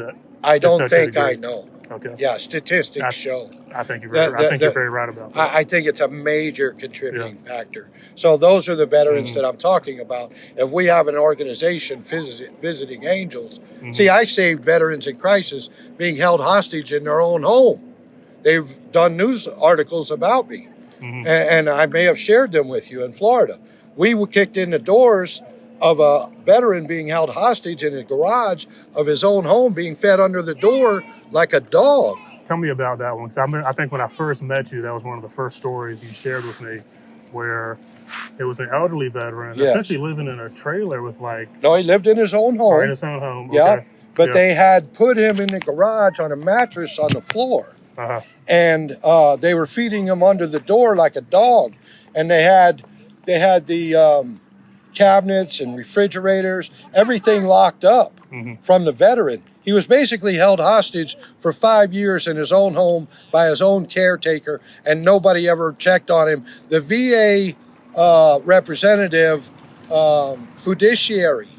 I don't think I know. Okay. Yeah, statistics show. I think you're very right about that. I think it's a major contributing factor. So those are the veterans that I'm talking about. If we have an organization, Visiting Angels, see, I saved veterans in crisis being held hostage in their own home. They've done news articles about me, and I may have shared them with you in Florida. We were kicked in the doors of a veteran being held hostage in a garage of his own home, being fed under the door like a dog. Tell me about that one. I think when I first met you, that was one of the first stories you shared with me, where it was an elderly veteran essentially living in a trailer with No, he lived in his own home. in his own home. Yeah, okay. but they had put him in the garage on a mattress on the floor. And they were feeding him under the door like a dog. And they had the cabinets and refrigerators, everything locked up from the veteran. He was basically held hostage for 5 years in his own home by his own caretaker, and nobody ever checked on him. The VA representative, fiduciary,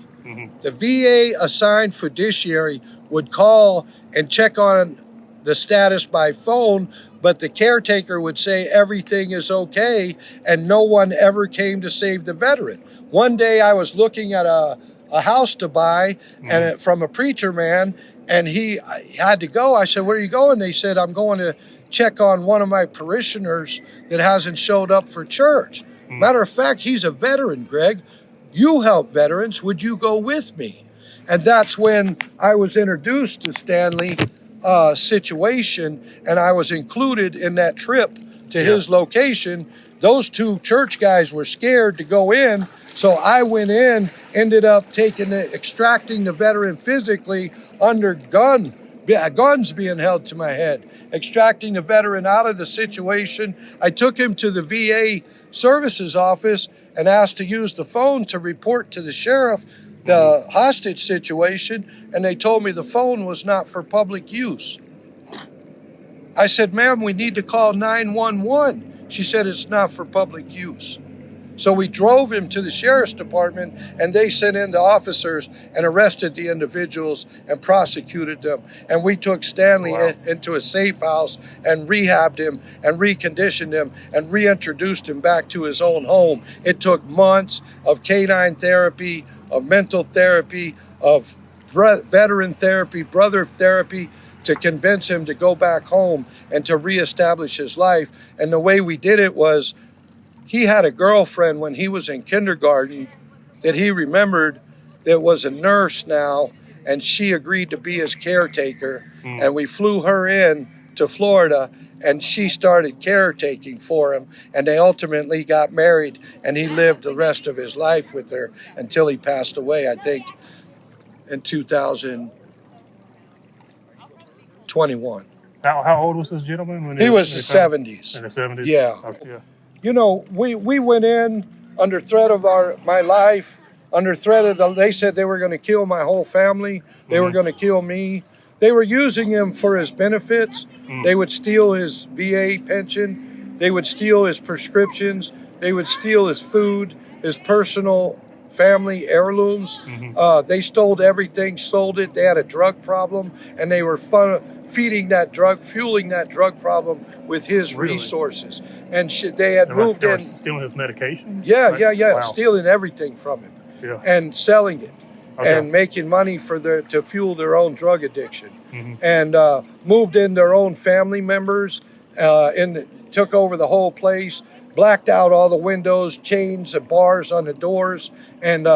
the VA assigned fiduciary would call and check on the status by phone, but the caretaker would say everything is okay, and no one ever came to save the veteran. One day I was looking at a house to buy and from a preacher man, and he had to go. I said, "Where are you going?" They said, "I'm going to check on one of my parishioners that hasn't showed up for church." Matter of fact, he's a veteran, Greg. You help veterans. Would you go with me? And that's when I was introduced to Stanley situation, and I was included in that trip to his location. Those two church guys were scared to go in, so I went in, ended up extracting the veteran physically under guns being held to my head, extracting the veteran out of the situation. I took him to the VA services office and asked to use the phone to report to the sheriff the hostage situation, and they told me the phone was not for public use. I said, "Ma'am, we need to call 911. She said, "It's not for public use." So we drove him to the sheriff's department, and they sent in the officers and arrested the individuals and prosecuted them. And we took Stanley into a safe house and rehabbed him and reconditioned him and reintroduced him back to his own home. It took months of canine therapy, of mental therapy, of veteran therapy, brother therapy, to convince him to go back home and to reestablish his life. And the way we did it was, he had a girlfriend when he was in kindergarten that he remembered that was a nurse now, and she agreed to be his caretaker. And we flew her in to Florida, and she started caretaking for him, and they ultimately got married, and he lived the rest of his life with her until he passed away, I think, in 2021. How old was this gentleman when he was the 70s? In the 70s? Yeah. Okay, yeah. You know, we went in under threat of my life, under threat of they said they were going to kill my whole family. They were going to kill me. They were using him for his benefits. They would steal his VA pension. They would steal his prescriptions. They would steal his food, his personal family heirlooms. They stole everything, sold it. They had a drug problem, and they were fueling that drug problem with his resources. And they had moved in. Stealing his medication? Yeah, right? Wow. Stealing everything from him. Yeah. And selling it. Okay. And making money to fuel their own drug addiction. And moved in their own family members, took over the whole place, blacked out all the windows, chains and bars on the doors, and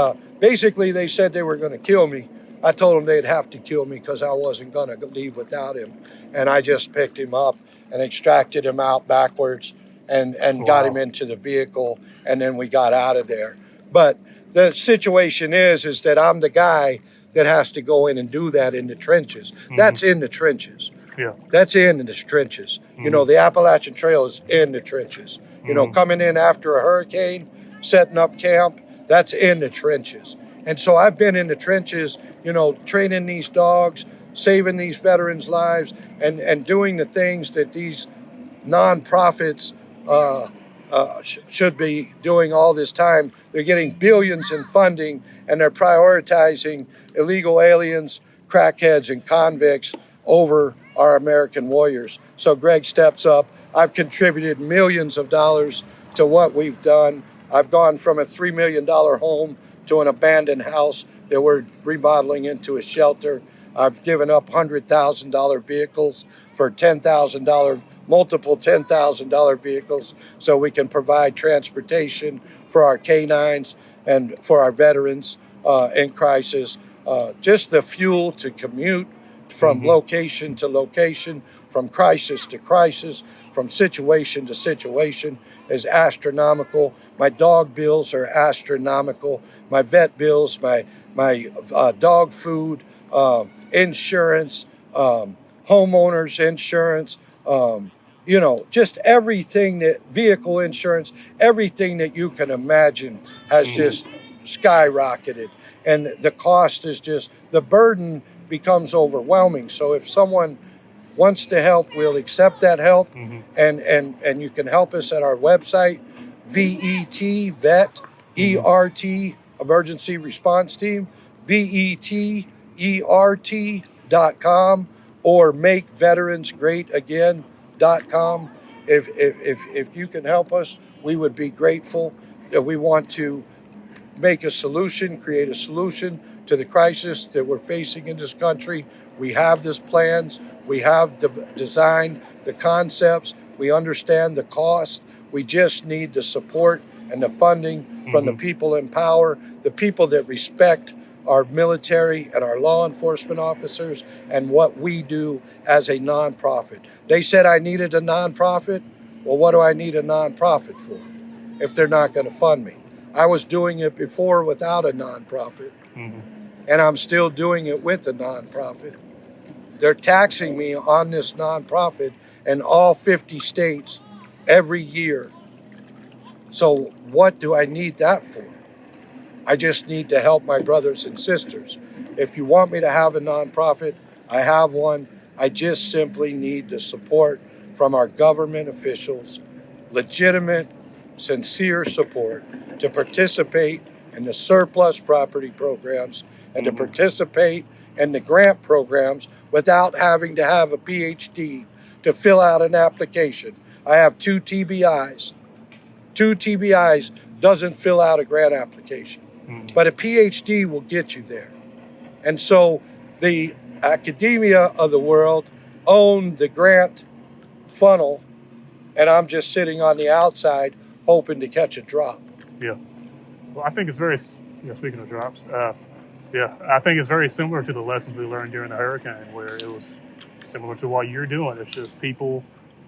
basically they said they were going to kill me. I told them they'd have to kill me because I wasn't going to leave without him. And I just picked him up and extracted him out backwards and got him into the vehicle, and then we got out of there. But the situation is that I'm the guy that has to go in and do that in the trenches. That's in the trenches. Yeah. That's in the trenches. You know, the Appalachian Trail is in the trenches. You know, coming in after a hurricane, setting up camp, that's in the trenches. And so I've been in the trenches, you know, training these dogs, saving these veterans' lives, and doing the things that these nonprofits should be doing all this time. They're getting billions in funding, and they're prioritizing illegal aliens, crackheads, and convicts over our American warriors. So Greg steps up. I've contributed millions of dollars to what we've done. I've gone from a $3 million home to an abandoned house that we're remodeling into a shelter. I've given up $100,000 vehicles for multiple $10,000 vehicles, so we can provide transportation for our canines and for our veterans in crisis. Just the fuel to commute from location to location, from crisis to crisis, from situation to situation is astronomical. My dog bills are astronomical. My vet bills, my dog food, insurance, homeowners insurance, you know, just everything vehicle insurance, everything that you can imagine has just skyrocketed. And the cost is the burden becomes overwhelming. So if someone wants to help, we'll accept that help. And you can help us at our website, VET, ERT, Emergency Response Team, VETERT.com, or MakeVeteransGreatAgain.com. If you can help us, we would be grateful. We want to make a solution, create a solution to the crisis that we're facing in this country. We have these plans. We have designed the concepts. We understand the cost. We just need the support and the funding from the people in power, the people that respect our military and our law enforcement officers and what we do as a nonprofit. They said I needed a nonprofit. Well, what do I need a nonprofit for if they're not going to fund me? I was doing it before without a nonprofit, and I'm still doing it with a nonprofit. They're taxing me on this nonprofit in all 50 states every year. So what do I need that for? I just need to help my brothers and sisters. If you want me to have a nonprofit, I have one. I just simply need the support from our government officials, legitimate sincere support to participate in the surplus property programs and to participate in the grant programs without having to have a PhD to fill out an application. I have 2 TBIs. 2 TBIs doesn't fill out a grant application, but a PhD will get you there. And so the academia of the world own the grant funnel, and I'm just sitting on the outside hoping to catch a drop. Yeah. Well, I think it's very, speaking of drops, I think it's very similar to the lessons we learned during the hurricane, where it was similar to what you're doing. It's just people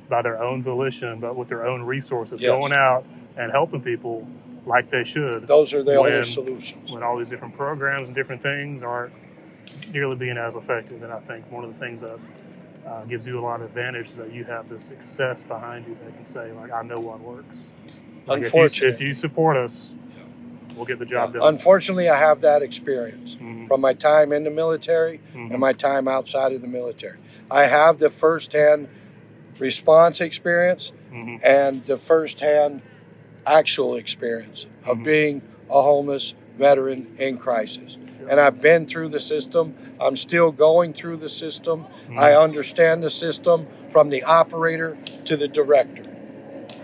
by their own volition, but with their own resources, going out and helping people like they should. Those are the only solutions. When all these different programs and different things aren't nearly being as effective. And I think one of the things that gives you a lot of advantage is that you have the success behind you that can say, like, I know what works. Like, Unfortunately, if you support us, we'll get the job done. Unfortunately, I have that experience from my time in the military and my time outside of the military. I have the firsthand response experience and the firsthand actual experience of being a homeless veteran in crisis. And I've been through the system. I'm still going through the system. I understand the system from the operator to the director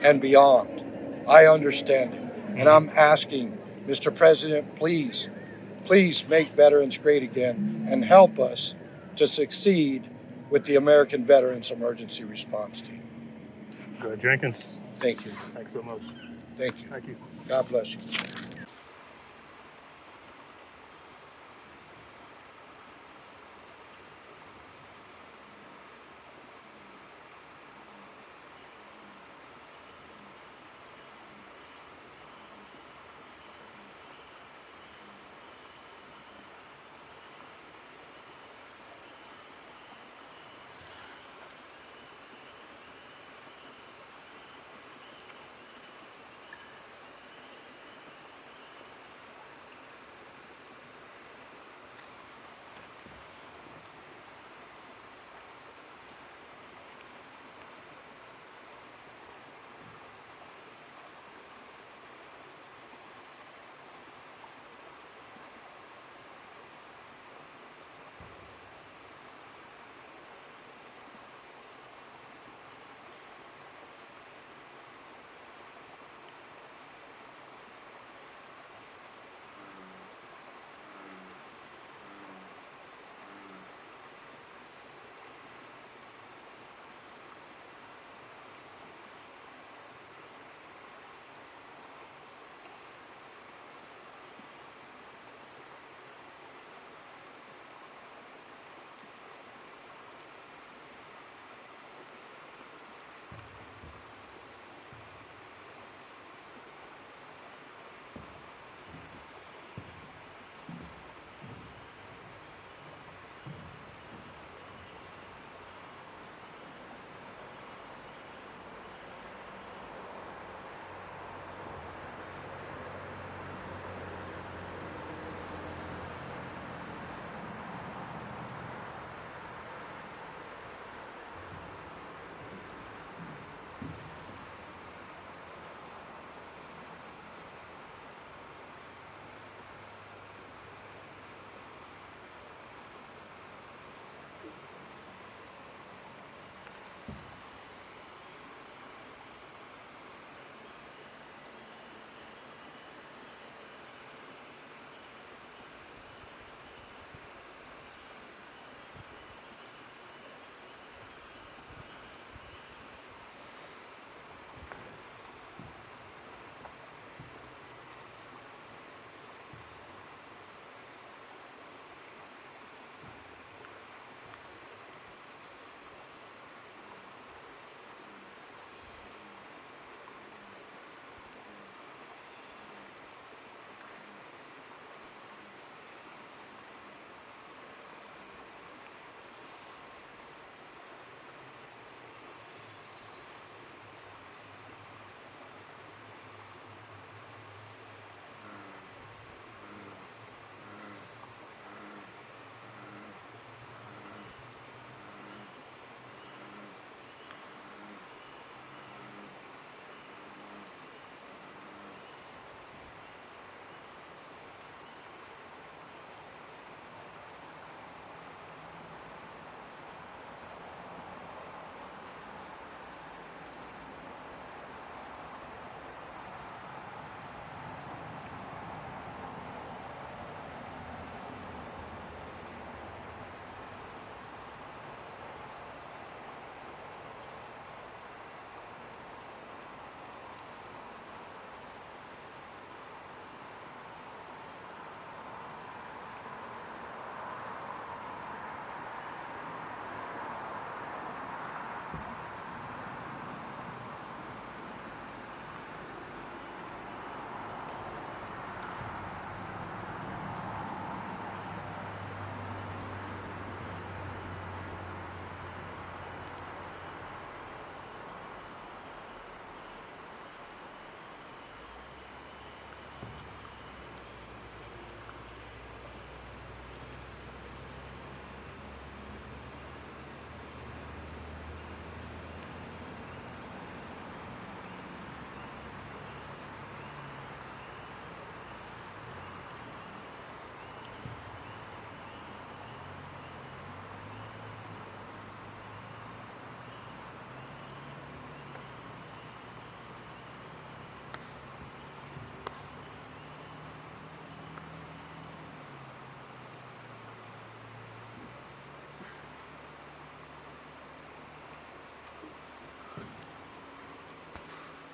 and beyond. I understand it. And I'm asking, Mr. President, please make veterans great again and help us to succeed with the American Veterans Emergency Response Team. Greg Jenkins. Thank you. Thanks so much. Thank you. Thank you. God bless you.